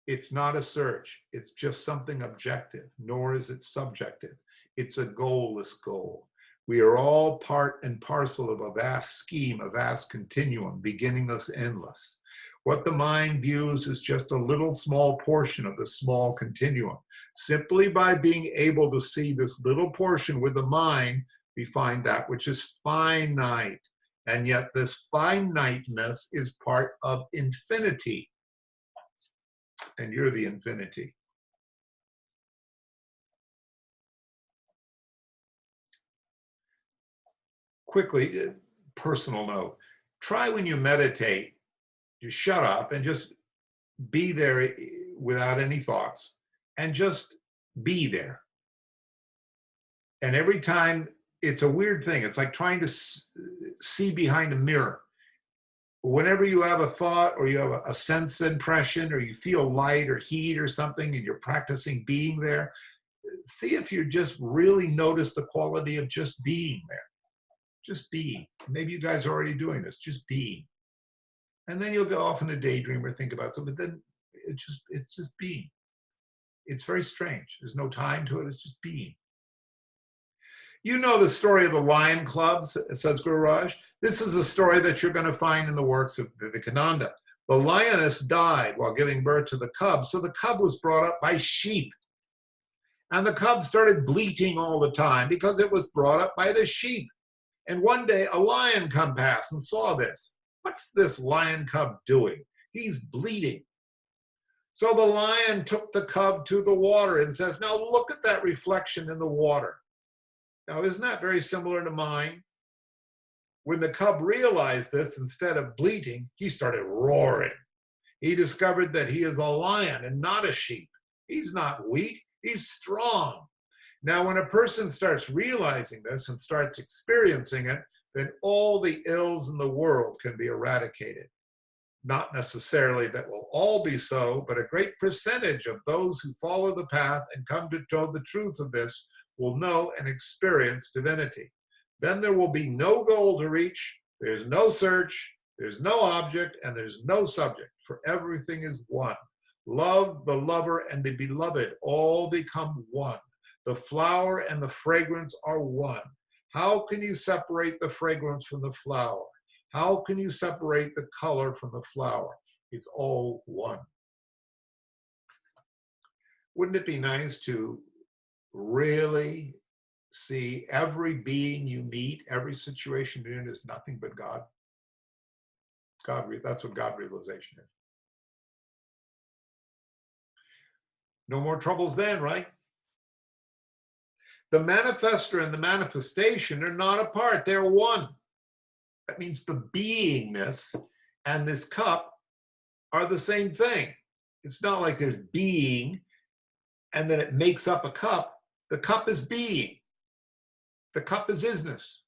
It's not a search. It's just something objective, nor is it subjective. It's a goalless goal. We are all part and parcel of a vast scheme, a vast continuum, beginningless, endless. What the mind views is just a little small portion of the small continuum. Simply by being able to see this little portion with the mind, we find that which is finite. And yet this finiteness is part of infinity. And you're the infinity. Quickly, personal note. Try when you meditate, you shut up and just be there without any thoughts and just be there. And every time, it's a weird thing. It's like trying to see behind a mirror. Whenever you have a thought or you have a sense impression or you feel light or heat or something and you're practicing being there, see if you just really notice the quality of just being there. Just being. Maybe you guys are already doing this, just being. And then you'll go off in a daydream or think about something, but then it's just being. It's very strange. There's no time to it, it's just being. You know the story of the lion clubs, says Gururaj. This is a story that you're going to find in the works of Vivekananda. The lioness died while giving birth to the cub, so the cub was brought up by sheep. And the cub started bleating all the time because it was brought up by the sheep. And one day a lion come past and saw this. What's this lion cub doing? He's bleating. So the lion took the cub to the water and says, now look at that reflection in the water. Now, isn't that very similar to mine? When the cub realized this, instead of bleating, he started roaring. He discovered that he is a lion and not a sheep. He's not weak, he's strong. Now, when a person starts realizing this and starts experiencing it, then all the ills in the world can be eradicated. Not necessarily that will all be so, but a great percentage of those who follow the path and come to know the truth of this will know and experience divinity. Then there will be no goal to reach, there's no search, there's no object, and there's no subject, for everything is one. Love, the lover, and the beloved all become one. The flower and the fragrance are one. How can you separate the fragrance from the flower? How can you separate the color from the flower? It's all one. Wouldn't it be nice to really see every being you meet, every situation you're in is nothing but God? That's what God realization is. No more troubles then, right? The manifester and the manifestation are not apart, they're one. That means the beingness and this cup are the same thing. It's not like there's being and then it makes up a cup. The cup is being. The cup is isness.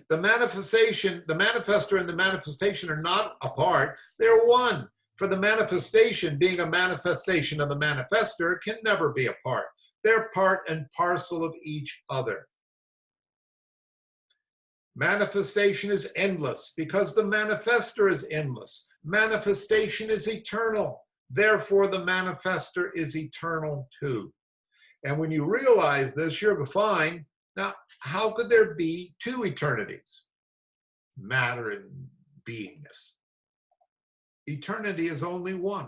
The manifestation, the manifester and the manifestation are not apart, they're one. For the manifestation, being a manifestation of the manifester, can never be apart. They're part and parcel of each other. Manifestation is endless because the manifester is endless. Manifestation is eternal. Therefore, the manifester is eternal too. And when you realize this, you're fine. Now, how could there be two eternities? Matter and beingness. Eternity is only one.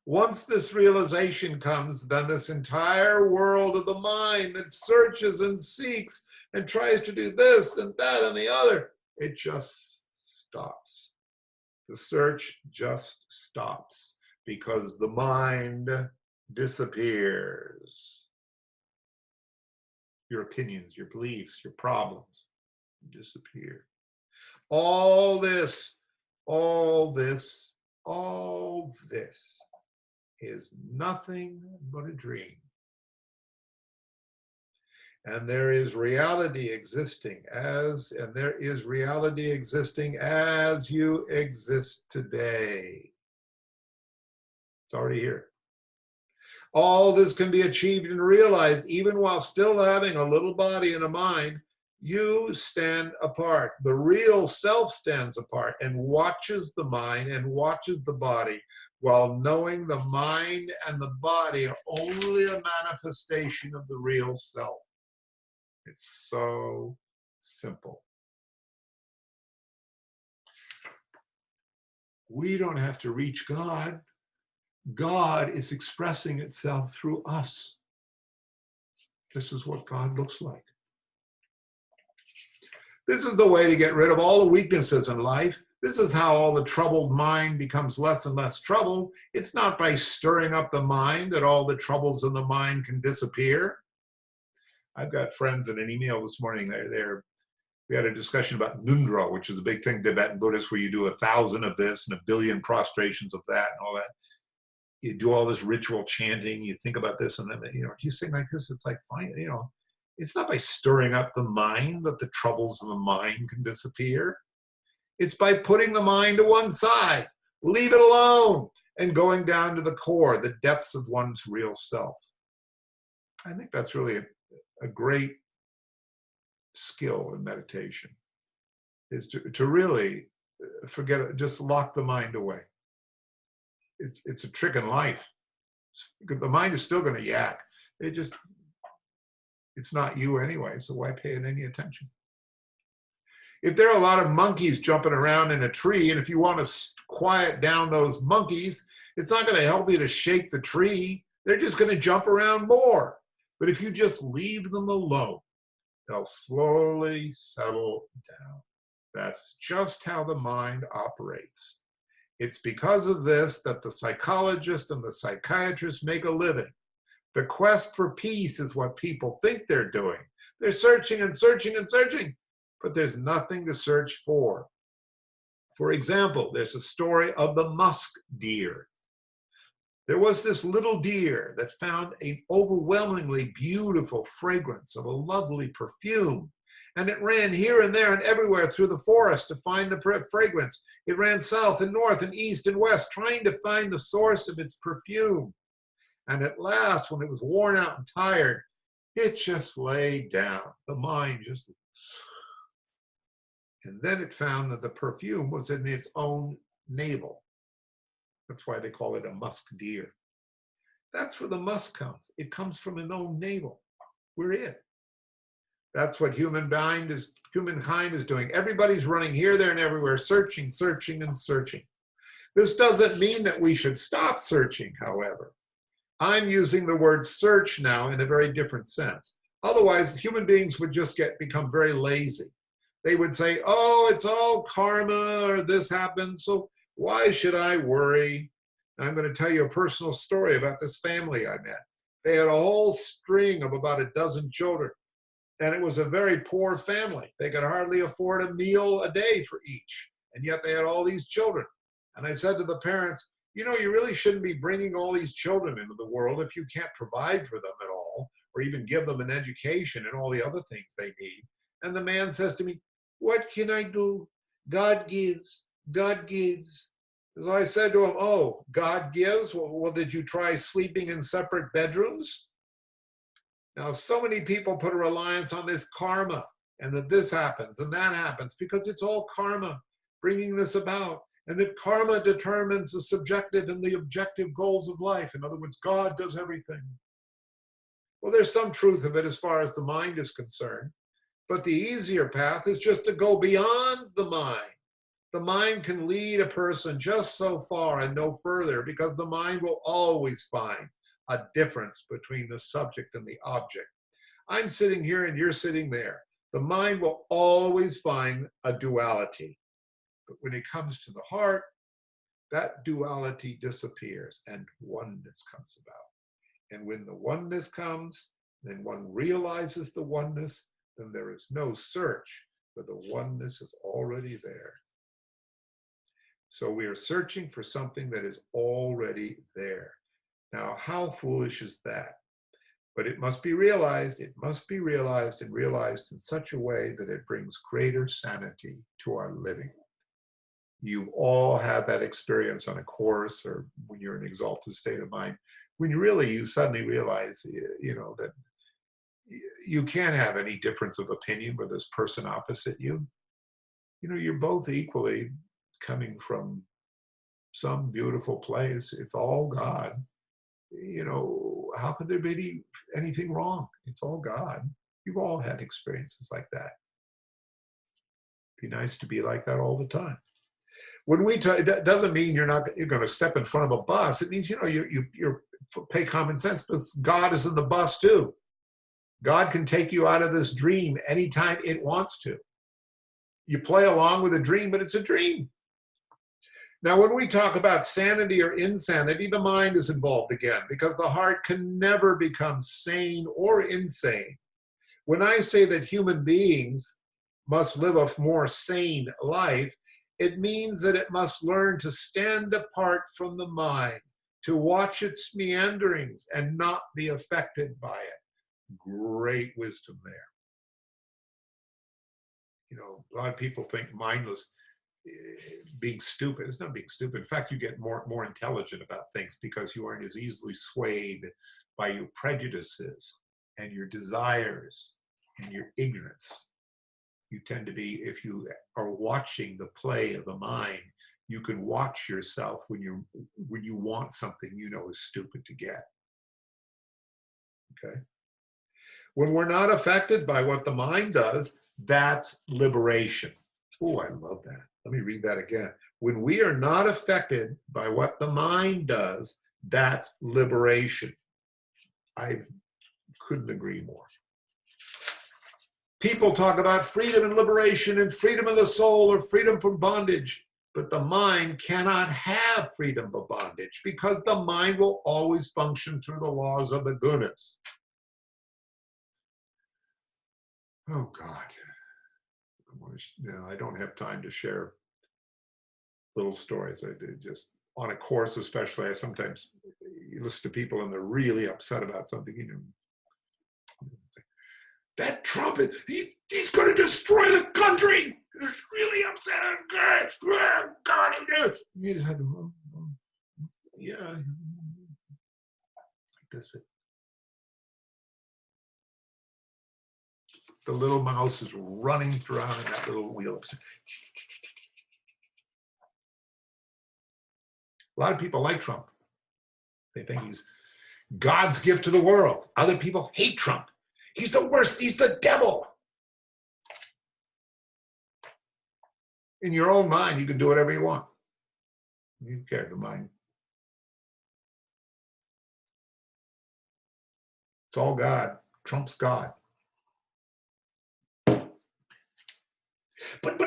Once this realization comes, then this entire world of the mind that searches and seeks and tries to do this and that and the other, it just stops. The search just stops because the mind disappears. Your opinions, your beliefs, your problems disappear. All this is nothing but a dream. And there is reality existing and there is reality existing as you exist today. It's already here. All this can be achieved and realized even while still having a little body and a mind. You stand apart. The real self stands apart and watches the mind and watches the body, while knowing the mind and the body are only a manifestation of the real self. It's so simple. We don't have to reach God. God is expressing itself through us. This is what God looks like. This is the way to get rid of all the weaknesses in life. This is how all the troubled mind becomes less and less troubled. It's not by stirring up the mind that all the troubles in the mind can disappear. I've got friends in an email this morning. We had a discussion about Nundro, which is a big thing, Tibetan Buddhist, where you do 1,000 of this and 1 billion prostrations of that and all that. You do all this ritual chanting, you think about this and then, you sing like this, it's like, fine, it's not by stirring up the mind that the troubles of the mind can disappear. It's by putting the mind to one side, leave it alone, and going down to the core, the depths of one's real self. I think that's really a great skill in meditation, is to really forget it, just lock the mind away. It's a trick in life. The mind is still going to yak. It's not you anyway, so why pay it any attention? If there are a lot of monkeys jumping around in a tree, and if you want to quiet down those monkeys, it's not going to help you to shake the tree. They're just going to jump around more. But if you just leave them alone, they'll slowly settle down. That's just how the mind operates. It's because of this that the psychologist and the psychiatrist make a living. The quest for peace is what people think they're doing. They're searching and searching and searching, but there's nothing to search for. For example, there's a story of the musk deer. There was this little deer that found an overwhelmingly beautiful fragrance of a lovely perfume. And it ran here and there and everywhere through the forest to find the fragrance. It ran south and north and east and west, trying to find the source of its perfume. And at last, when it was worn out and tired, it just lay down. The mind just... And then it found that the perfume was in its own navel. That's why they call it a musk deer. That's where the musk comes. It comes from an own navel. We're it. That's what humankind is doing. Everybody's running here, there, and everywhere, searching, searching, and searching. This doesn't mean that we should stop searching, however. I'm using the word search now in a very different sense. Otherwise, human beings would just become very lazy. They would say, oh, it's all karma, or this happens, so why should I worry? And I'm going to tell you a personal story about this family I met. They had a whole string of about 12 children, and it was a very poor family. They could hardly afford a meal a day for each, and yet they had all these children. And I said to the parents, you really shouldn't be bringing all these children into the world if you can't provide for them at all, or even give them an education and all the other things they need. And the man says to me, what can I do? God gives. God gives. So I said to him, oh, God gives? Well, did you try sleeping in separate bedrooms? Now, so many people put a reliance on this karma, and that this happens and that happens, because it's all karma bringing this about. And that karma determines the subjective and the objective goals of life. In other words, God does everything. Well, there's some truth of it as far as the mind is concerned. But the easier path is just to go beyond the mind. The mind can lead a person just so far and no further, because the mind will always find a difference between the subject and the object. I'm sitting here and you're sitting there. The mind will always find a duality. But when it comes to the heart, that duality disappears and oneness comes about. And when the oneness comes, then one realizes the oneness, then there is no search, for the oneness is already there. So we are searching for something that is already there. Now, how foolish is that? But it must be realized, it must be realized and realized in such a way that it brings greater sanity to our living. You all have that experience on a course or when you're in an exalted state of mind, when you suddenly realize, that you can't have any difference of opinion with this person opposite you. You're both equally coming from some beautiful place. It's all God. How could there be anything wrong? It's all God. You've all had experiences like that. Be nice to be like that all the time. When we talk, it doesn't mean you're going to step in front of a bus. It means, you pay common sense, but God is in the bus too. God can take you out of this dream anytime it wants to. You play along with a dream, but it's a dream. Now, when we talk about sanity or insanity, the mind is involved again, because the heart can never become sane or insane. When I say that human beings must live a more sane life, it means that it must learn to stand apart from the mind, to watch its meanderings and not be affected by it. Great wisdom there. A lot of people think mindless being stupid. It's not being stupid. In fact, you get more intelligent about things because you aren't as easily swayed by your prejudices and your desires and your ignorance. You tend to be, if you are watching the play of the mind, you can watch yourself when you want something is stupid to get. Okay? When we're not affected by what the mind does, that's liberation. Oh, I love that. Let me read that again. When we are not affected by what the mind does, that's liberation. I couldn't agree more. People talk about freedom and liberation and freedom of the soul or freedom from bondage, but the mind cannot have freedom of bondage because the mind will always function through the laws of the gunas. Oh, God. I don't have time to share little stories. I did just on a course, especially. I sometimes listen to people and they're really upset about something. That Trump, he's going to destroy the country. He's really upset. God, you just had to, yeah. That's it. The little mouse is running around in that little wheel. A lot of people like Trump. They think he's God's gift to the world. Other people hate Trump. He's the worst. He's the devil. In your own mind, you can do whatever you want. You care the mind. It's all God. Trump's God. But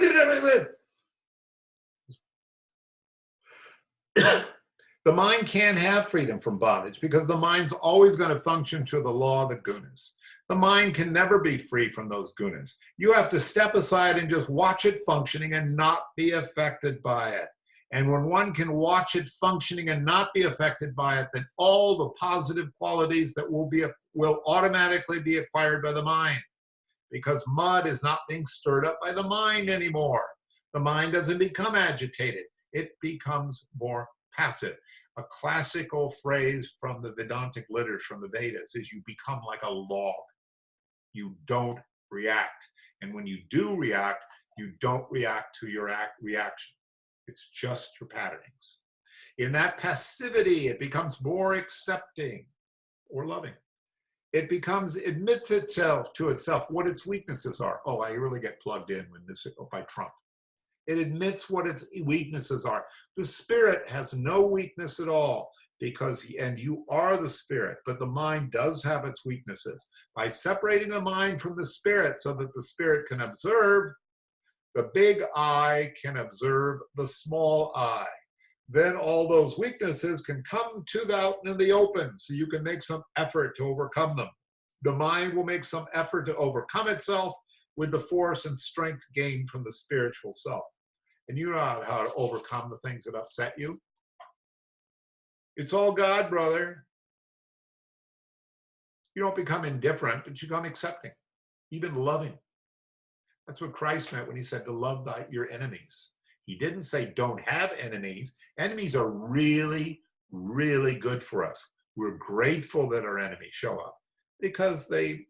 the mind can't have freedom from bondage because the mind's always going to function to the law of the gunas. The mind can never be free from those gunas. You have to step aside and just watch it functioning and not be affected by it. And when one can watch it functioning and not be affected by it, then all the positive qualities that will automatically be acquired by the mind. Because mud is not being stirred up by the mind anymore. The mind doesn't become agitated. It becomes more passive. A classical phrase from the Vedantic literature, from the Vedas, is you become like a log. You don't react. And when you do react, you don't react to your reaction. It's just your patternings. In that passivity, it becomes more accepting or loving. It admits itself to itself what its weaknesses are. Oh, I really get plugged in when this by Trump. It admits what its weaknesses are. The spirit has no weakness at all and you are the spirit, but the mind does have its weaknesses. By separating the mind from the spirit so that the spirit can observe, the big I can observe the small I. Then all those weaknesses can come out in the open, so you can make some effort to overcome them. The mind will make some effort to overcome itself with the force and strength gained from the spiritual self. And you know how to overcome the things that upset you. It's all God, brother. You don't become indifferent, but you become accepting, even loving. That's what Christ meant when he said to love your enemies. He didn't say don't have enemies. Enemies are really, really good for us. We're grateful that our enemies show up because they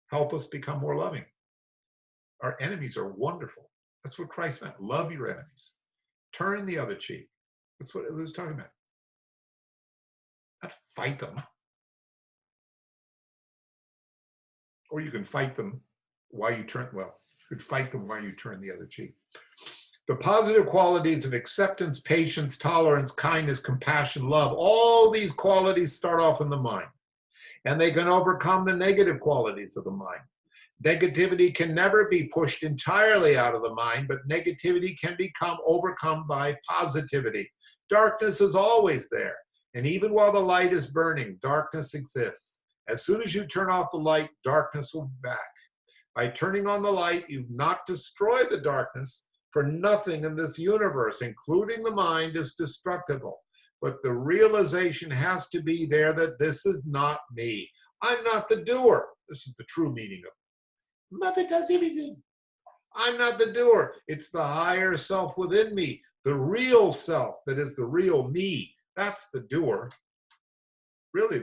help us become more loving. Our enemies are wonderful. That's what Christ meant. Love your enemies. Turn the other cheek. That's what it was talking about. Not fight them. Or you can fight them while you turn, well, you could fight them while you turn the other cheek. The positive qualities of acceptance, patience, tolerance, kindness, compassion, love, all these qualities start off in the mind. And they can overcome the negative qualities of the mind. Negativity can never be pushed entirely out of the mind, but negativity can become overcome by positivity. Darkness is always there. And even while the light is burning, darkness exists. As soon as you turn off the light, darkness will be back. By turning on the light, you've not destroyed the darkness, for nothing in this universe, including the mind, is destructible. But the realization has to be there that this is not me. I'm not the doer. This is the true meaning of it. Mother does everything. I'm not the doer. It's the higher self within me, the real self that is the real me. That's the doer. Really,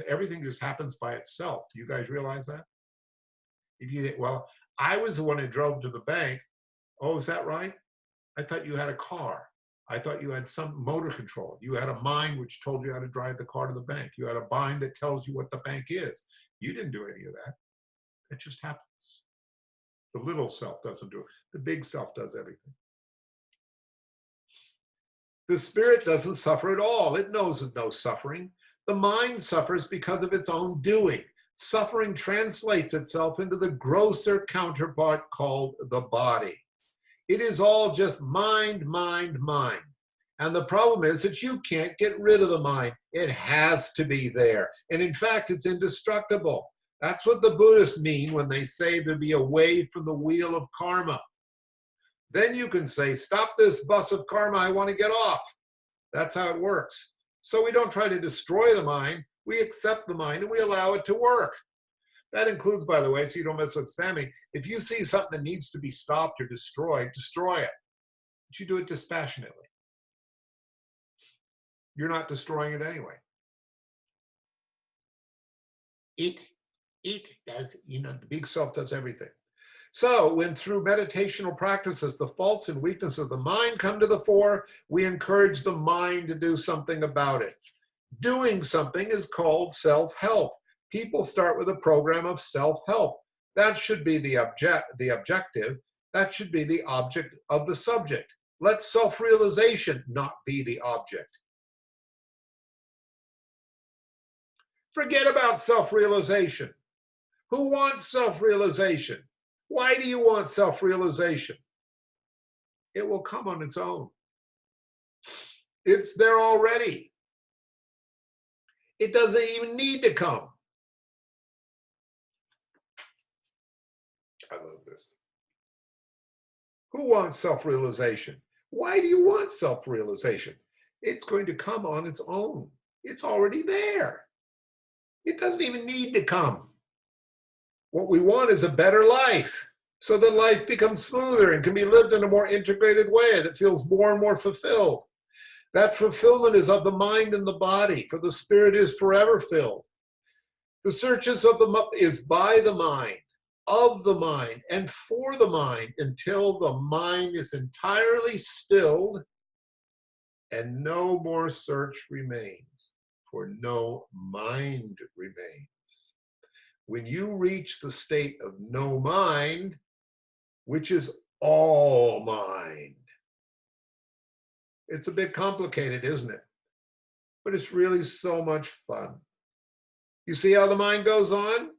everything just happens by itself. Do you guys realize that? If you think, well, I was the one who drove to the bank. Oh, is that right? I thought you had a car. I thought you had some motor control. You had a mind which told you how to drive the car to the bank. You had a mind that tells you what the bank is. You didn't do any of that. It just happens. The little self doesn't do it. The big self does everything. The spirit doesn't suffer at all. It knows of no suffering. The mind suffers because of its own doing. Suffering translates itself into the grosser counterpart called the body. It is all just mind, mind, mind. And the problem is that you can't get rid of the mind. It has to be there. And in fact, it's indestructible. That's what the Buddhists mean when they say there'll be a way from the wheel of karma. Then you can say, stop this bus of karma, I want to get off. That's how it works. So we don't try to destroy the mind. We accept the mind and we allow it to work. That includes, by the way, so you don't misunderstand me, if you see something that needs to be stopped or destroyed, destroy it. But you do it dispassionately. You're not destroying it anyway. It does, the big self does everything. So when through meditational practices, the faults and weaknesses of the mind come to the fore, we encourage the mind to do something about it. Doing something is called self-help. People start with a program of self-help. That should be the objective. That should be the object of the subject. Let self-realization not be the object. Forget about self-realization. Who wants self-realization? Why do you want self-realization? It will come on its own. It's there already. It doesn't even need to come. I love this. Who wants self-realization? Why do you want self-realization? It's going to come on its own. It's already there. It doesn't even need to come. What we want is a better life, so that life becomes smoother and can be lived in a more integrated way that feels more and more fulfilled. That fulfillment is of the mind and the body, for the spirit is forever filled. The searches is by the mind, of the mind, and for the mind, until the mind is entirely stilled and no more search remains, for no mind remains. When you reach the state of no mind, which is all mind, it's a bit complicated, isn't it? But it's really so much fun. You see how the mind goes on?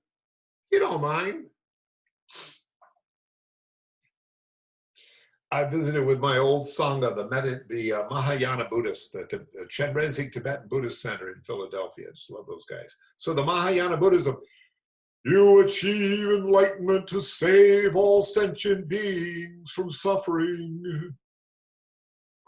You don't mind. I visited with my old Sangha, the Mahayana Buddhists, the Chenrezig Tibetan Buddhist Center in Philadelphia. I just love those guys. So the Mahayana Buddhism, you achieve enlightenment to save all sentient beings from suffering.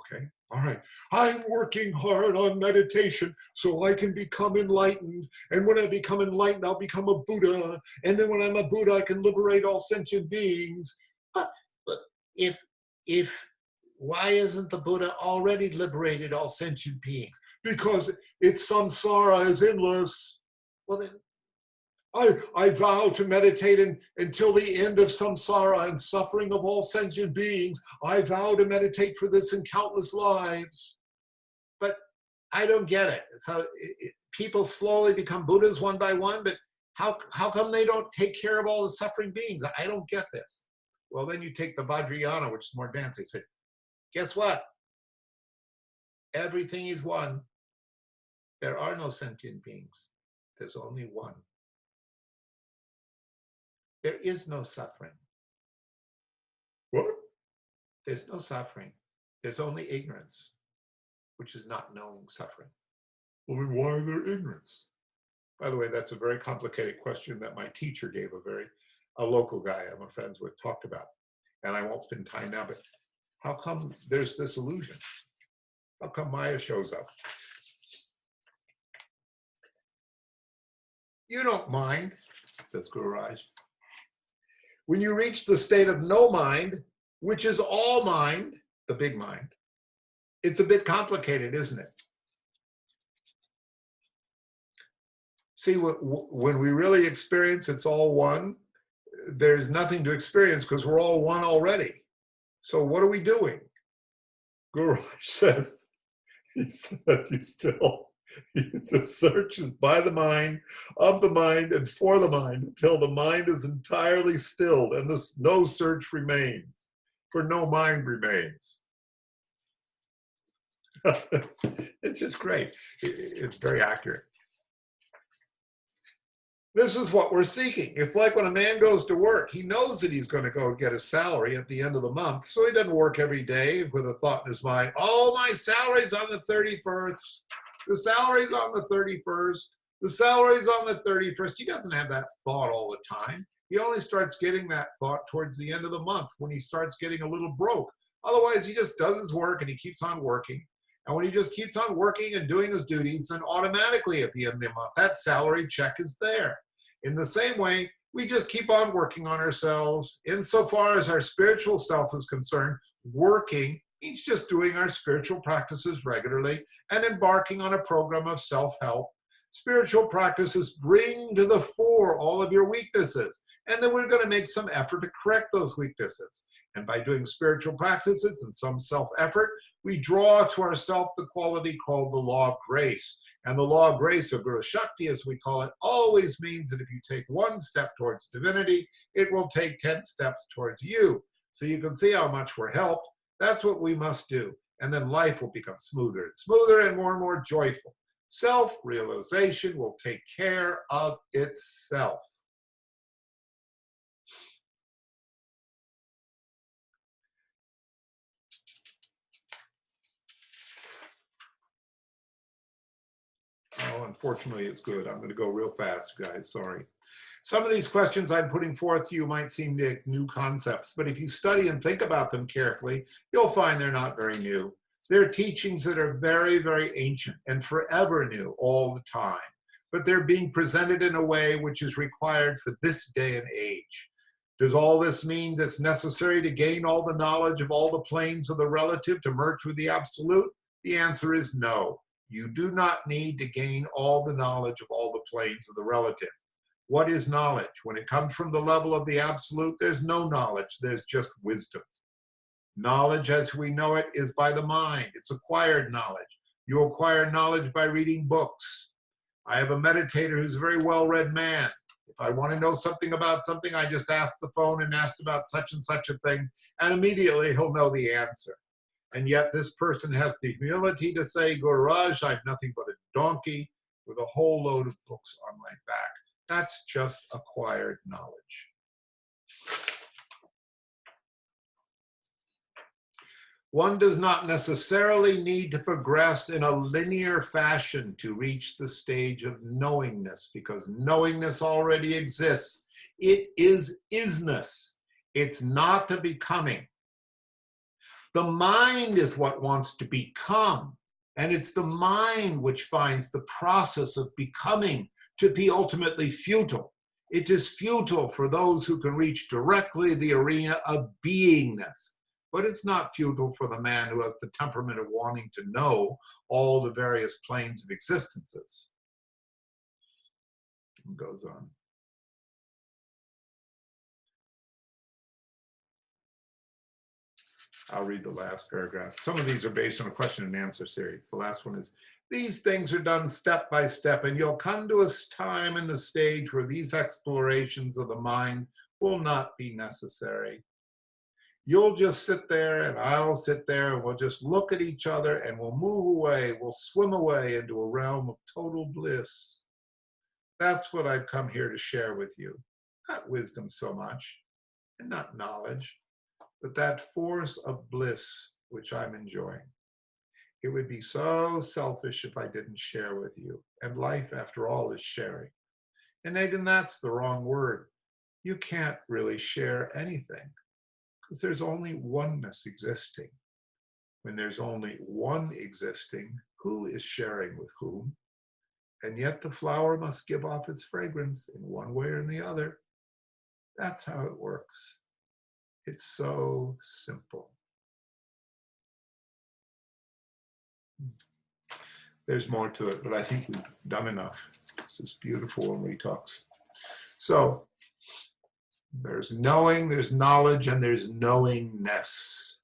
Okay, All right, I'm working hard on meditation so I can become enlightened. And when I become enlightened, I'll become a Buddha. And then when I'm a Buddha, I can liberate all sentient beings. But if, why isn't the Buddha already liberated all sentient beings? Because its samsara is endless. Well, then I vow to meditate until the end of samsara and suffering of all sentient beings. I vow to meditate for this in countless lives. But I don't get it. So people slowly become Buddhas one by one, but how come they don't take care of all the suffering beings? I don't get this. Well, then you take the Vajrayana, which is more advanced. They say, guess what? Everything is one. There are no sentient beings. There's only one. There is no suffering. What? There's no suffering. There's only ignorance, which is not knowing suffering. Well, then why are there ignorance? By the way, that's a very complicated question that my teacher gave a local guy I'm friends with talked about. And I won't spend time now, but how come there's this illusion? How come Maya shows up? You don't mind, says Gururaj. When you reach the state of no mind, which is all mind, the big mind, it's a bit complicated, isn't it? See, when we really experience it's all one, there's nothing to experience because we're all one already. So what are we doing? Gururaj says, the search is by the mind, of the mind, and for the mind until the mind is entirely stilled and no search remains, for no mind remains. It's just great. It's very accurate. This is what we're seeking. It's like when a man goes to work, he knows that he's going to go get his salary at the end of the month, so he doesn't work every day with a thought in his mind, oh, my salary's on the 31st. The salary's on the 31st. The salary's on the 31st. He doesn't have that thought all the time. He only starts getting that thought towards the end of the month when he starts getting a little broke. Otherwise, he just does his work and he keeps on working. And when he just keeps on working and doing his duties, then automatically at the end of the month, that salary check is there. In the same way, we just keep on working on ourselves. Insofar as our spiritual self is concerned, working means just doing our spiritual practices regularly and embarking on a program of self-help. Spiritual practices bring to the fore all of your weaknesses, and then we're going to make some effort to correct those weaknesses. And by doing spiritual practices and some self-effort, we draw to ourselves the quality called the law of grace. And the law of grace, or Guru Shakti as we call it, always means that if you take one step towards divinity, it will take 10 steps towards you. So you can see how much we're helped. That's what we must do. And then life will become smoother and smoother and more joyful. Self-realization will take care of itself. Oh, unfortunately, it's good. I'm going to go real fast, guys. Sorry. Some of these questions I'm putting forth to you might seem like new concepts, but if you study and think about them carefully, you'll find they're not very new. They're teachings that are very, very ancient and forever new all the time, but they're being presented in a way which is required for this day and age. Does all this mean it's necessary to gain all the knowledge of all the planes of the relative to merge with the absolute? The answer is no. You do not need to gain all the knowledge of all the planes of the relative. What is knowledge? When it comes from the level of the absolute, there's no knowledge, there's just wisdom. Knowledge as we know it is by the mind. It's acquired knowledge. You acquire knowledge by reading books. I have a meditator who's a very well-read man. If I want to know something about something, I just ask the phone and ask about such and such a thing, and immediately he'll know the answer. And yet this person has the humility to say, Gururaj, I'm nothing but a donkey with a whole load of books on my back. That's just acquired knowledge. One does not necessarily need to progress in a linear fashion to reach the stage of knowingness, because knowingness already exists. It is isness. It's not a becoming. The mind is what wants to become. And it's the mind which finds the process of becoming to be ultimately futile. It is futile for those who can reach directly the arena of beingness. But it's not futile for the man who has the temperament of wanting to know all the various planes of existences. It goes on. I'll read the last paragraph. Some of these are based on a question and answer series. The last one is, these things are done step by step, and you'll come to a time in the stage where these explorations of the mind will not be necessary. You'll just sit there and I'll sit there and we'll just look at each other and we'll move away, we'll swim away into a realm of total bliss. That's what I've come here to share with you. Not wisdom so much, and not knowledge, but that force of bliss which I'm enjoying. It would be so selfish if I didn't share with you. And life, after all, is sharing. And even that's the wrong word. You can't really share anything because there's only oneness existing. When there's only one existing, who is sharing with whom? And yet the flower must give off its fragrance in one way or the other. That's how it works. It's so simple. There's more to it, but I think we've done enough. This is beautiful when we talk. So there's knowing, there's knowledge, and there's knowingness,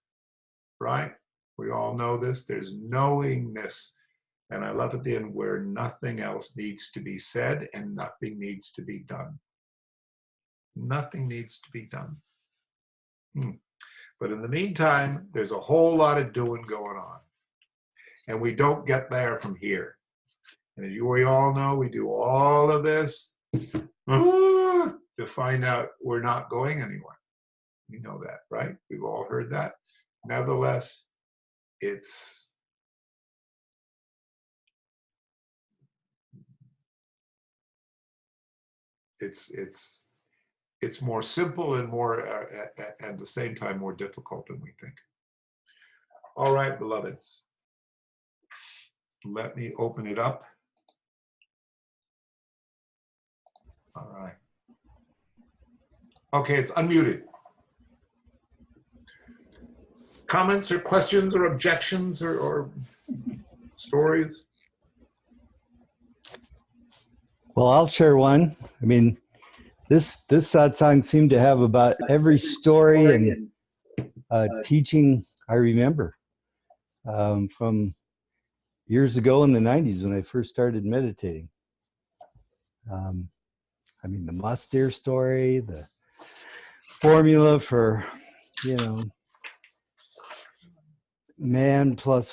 right? We all know this. There's knowingness. And I love at the end where nothing else needs to be said and nothing needs to be done. Nothing needs to be done. But in the meantime, there's a whole lot of doing going on. And we don't get there from here. And as we all know, we do all of this to find out we're not going anywhere. You know that, right? We've all heard that. Nevertheless, it's more simple and more, at the same time, more difficult than we think. All right, beloveds. Let me open it up. All right. Okay, it's unmuted. Comments or questions or objections or stories? Well, I'll share one. I mean, this satsang seemed to have about every story and teaching I remember from years ago in the 90s when I first started meditating. I mean, the Mustir story, the formula for, man plus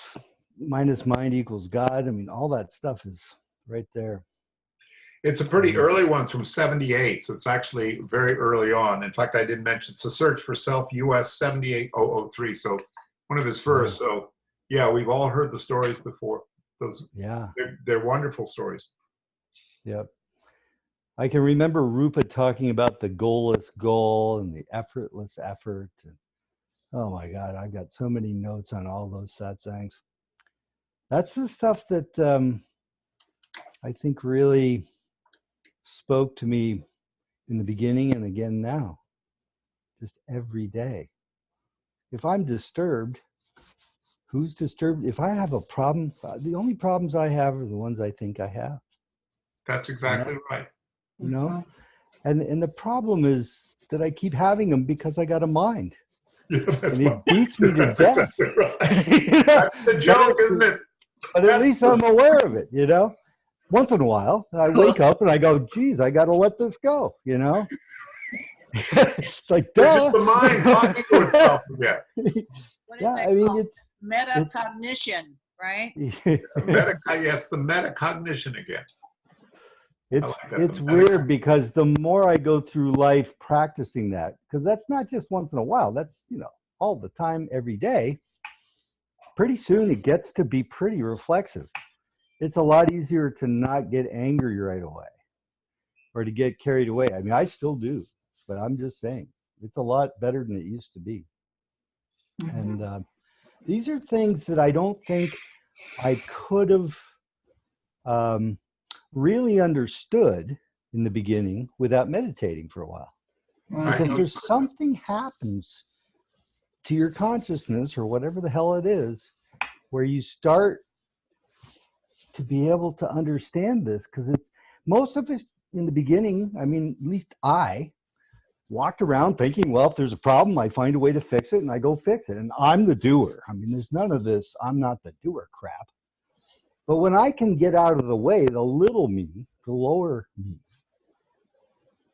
minus mind equals God. I mean, all that stuff is right there. It's a pretty early one from 78, so it's actually very early on. In fact, I didn't mention it's a Search for Self, US 78003, so one of his first. So yeah, we've all heard the stories before. Those, they're wonderful stories. Yep. I can remember Rupa talking about the goalless goal and the effortless effort. And, oh my God, I've got so many notes on all those satsangs. That's the stuff that I think really spoke to me in the beginning and again now, just every day. If I'm disturbed, who's disturbed? If I have a problem, the only problems I have are the ones I think I have. That's exactly right. You know? And the problem is that I keep having them because I got a mind. Yeah, and it beats me to death. Exactly right. That's the joke, isn't it? But at least I'm aware of it, Once in a while, I wake up and I go, geez, I got to let this go, It's like, duh. It's just the mind talking to itself again. What is that called? Metacognition, right? Yes, the metacognition again. It's weird because the more I go through life practicing that, because that's not just once in a while, that's, all the time, every day, pretty soon it gets to be pretty reflexive. It's a lot easier to not get angry right away or to get carried away. I mean, I still do, but I'm just saying it's a lot better than it used to be. And These are things that I don't think I could have really understood in the beginning without meditating for a while. Because there's something happens to your consciousness or whatever the hell it is, where you start to be able to understand this, because it's most of us in the beginning, I mean, at least I walked around thinking, well, if there's a problem, I find a way to fix it and I go fix it. And I'm the doer. I mean, there's none of this, I'm not the doer crap. But when I can get out of the way, the little me, the lower me,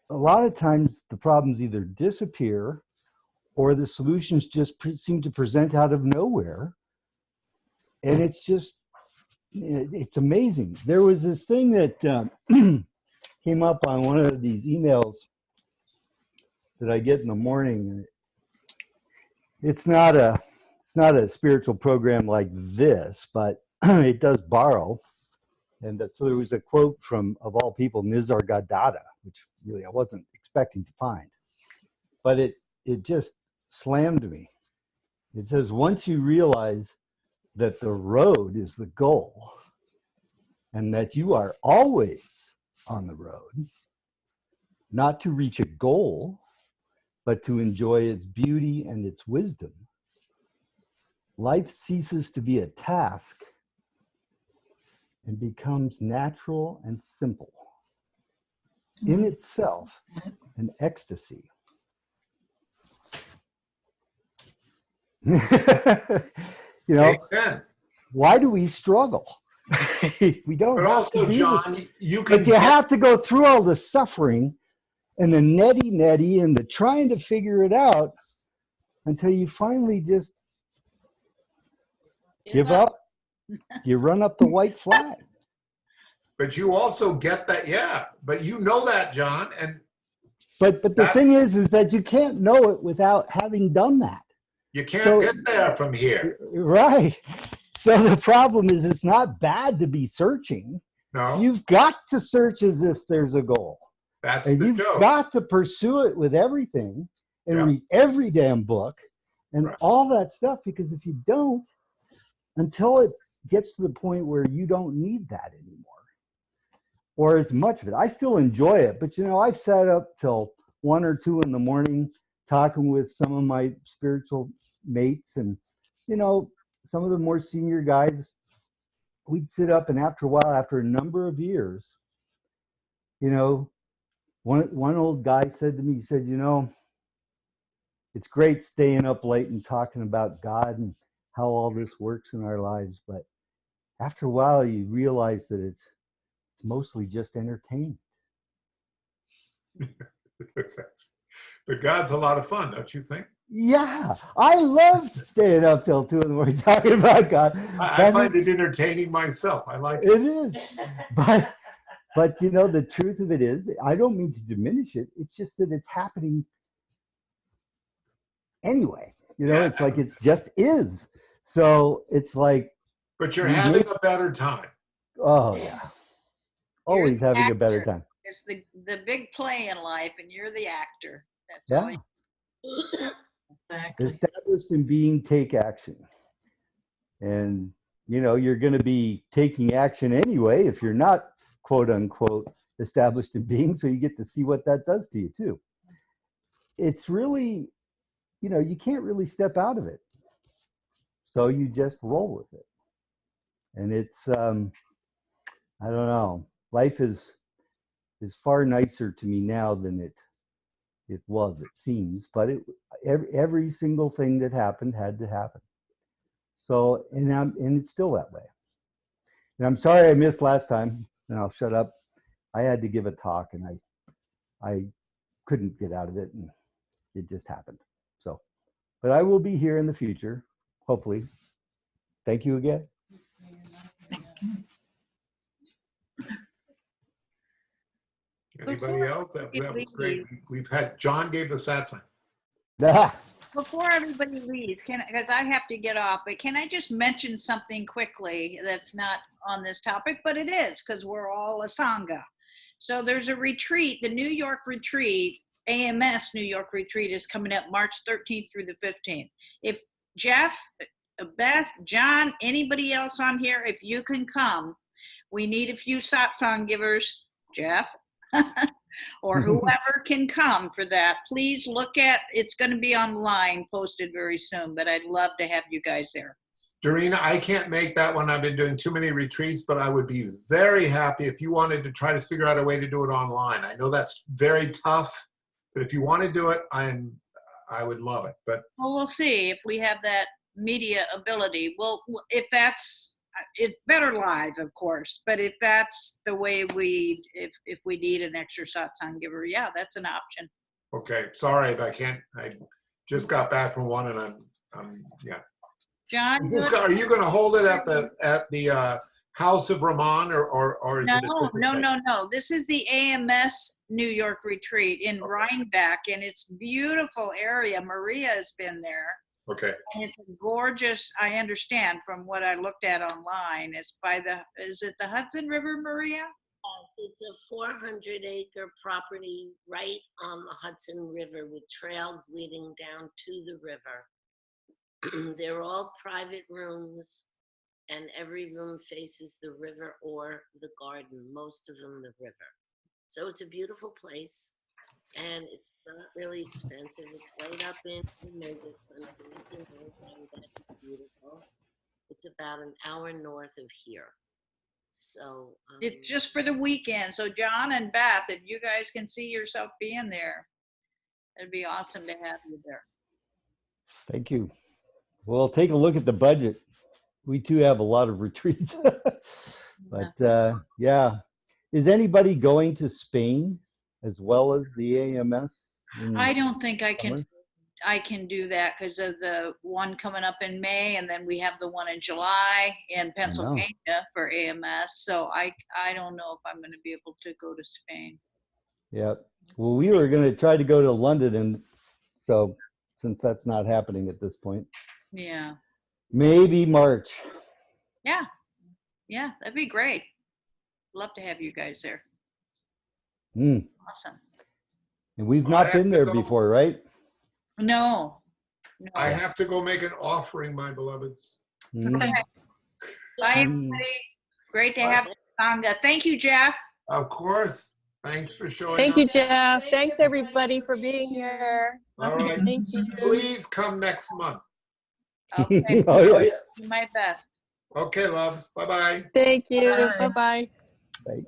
a lot of times the problems either disappear or the solutions just seem to present out of nowhere. And it's just, it's amazing. There was this thing that came up on one of these emails that I get in the morning. It's not a spiritual program like this, but it does borrow. And so there was a quote from, of all people, Nisargadatta, which really I wasn't expecting to find. But it just slammed me. It says, once you realize that the road is the goal and that you are always on the road, not to reach a goal, but to enjoy its beauty and its wisdom, life ceases to be a task and becomes natural and simple. In itself, an ecstasy. You know, Amen. why do we struggle? We don't But have also, to do John, this. you can But you have to go through all the suffering and the neti and the trying to figure it out until you finally just give up. You run up the white flag. But you also get that, yeah. But you know that, John, and But the thing is that you can't know it without having done that. you can't get there from here. Right. So the problem is, it's not bad to be searching. No, You've got to search as if there's a goal. that's And the you've joke. got to pursue it with everything and Yeah. read every damn book and Right. all that stuff, because if you don't, until it gets to the point where you don't need that anymore, or as much of it, I still enjoy it. But, you know, I've sat up till 1 or 2 in the morning talking with some of my spiritual mates, and, you know, some of the more senior guys, we'd sit up, and after a while, after a number of years, you know, one old guy said to me, he said, you know, it's great staying up late and talking about God and how all this works in our lives, but after a while, you realize that it's mostly just entertainment. But God's a lot of fun, don't you think? Yeah, I love staying up till 2 in the morning talking about God. I find it entertaining myself. I like it. It is. But you know, the truth of it is, I don't mean to diminish it. It's just that it's happening anyway. You know, it's like it just is. So it's like. But you're having a better time. Oh, yeah. Always having a better time. It's the big play in life, and you're the actor. That's Yeah. all. Exactly. Established in being, take action. And, you know, you're going to be taking action anyway if you're not, quote unquote, established in being. So you get to see what that does to you, too. It's really, you know, you can't really step out of it. So you just roll with it. And it's, I don't know, life is far nicer to me now than it was, it seems, but every single thing that happened had to happen. So, and it's still that way. And I'm sorry I missed last time, and I'll shut up. I had to give a talk, and I couldn't get out of it, and it just happened. So, but I will be here in the future, hopefully. Thank you again. Anybody else? That was great. We've had, John gave the satsang. Before everybody leaves, because I have to get off, but can I just mention something quickly that's not on this topic, but it is, because we're all a sangha. So there's a retreat, the New York retreat, AMS New York retreat is coming up March 13th through the 15th. If Jeff, Beth, John, anybody else on here, if you can come, we need a few satsang givers, Jeff, or whoever can come for that. Please look at, it's going to be online, posted very soon, but I'd love to have you guys there. Dorina, I can't make that one. I've been doing too many retreats, but I would be very happy if you wanted to try to figure out a way to do it online. I know that's very tough, but if you want to do it, I would love it. But Well, we'll see if we have that media ability. Well, if that's, it's better live, of course, but if that's the way if we need an extra satsang giver, yeah, that's an option. okay, sorry, but I can't. I just got back from one, and I'm yeah. John, Are you going to hold it at the House of Ramon, or is it? No. This is the AMS New York retreat in Rhinebeck, and it's beautiful area. Maria has been there. Okay. And it's gorgeous. I understand from what I looked at online. It's by is it the Hudson River, Maria? Yes, it's a 400-acre property right on the Hudson River with trails leading down to the river. They're all private rooms, and every room faces the river or the garden, most of them the river. So it's a beautiful place, and it's not really expensive. It's right up in the Mega Country, that's beautiful. It's about an hour north of here. So It's just for the weekend. So John and Beth, if you guys can see yourself being there, it'd be awesome to have you there. Thank you. Well, take a look at the budget. We too have a lot of retreats. But yeah. Is anybody going to Spain as well as the AMS? I don't think I can do that because of the one coming up in May, and then we have the one in July in Pennsylvania for AMS. So I don't know if I'm going to be able to go to Spain. Yeah. Well, we were going to try to go to London, and so since that's not happening at this point. Yeah. Maybe March. Yeah, that'd be great. Love to have you guys there. Awesome. And we've Well, not been there before, right? No. I have to go make an offering, my beloveds. Okay. Bye, everybody. Great to have Sangha. Thank you, Jeff. Of course. Thanks for showing Thank up. you, Jeff. Thanks, everybody, for being here. All right. Thank you. Please come next month. Okay. Oh, yeah. Do my best. Okay, loves. Bye-bye. Thank you. Bye. Bye-bye. Right.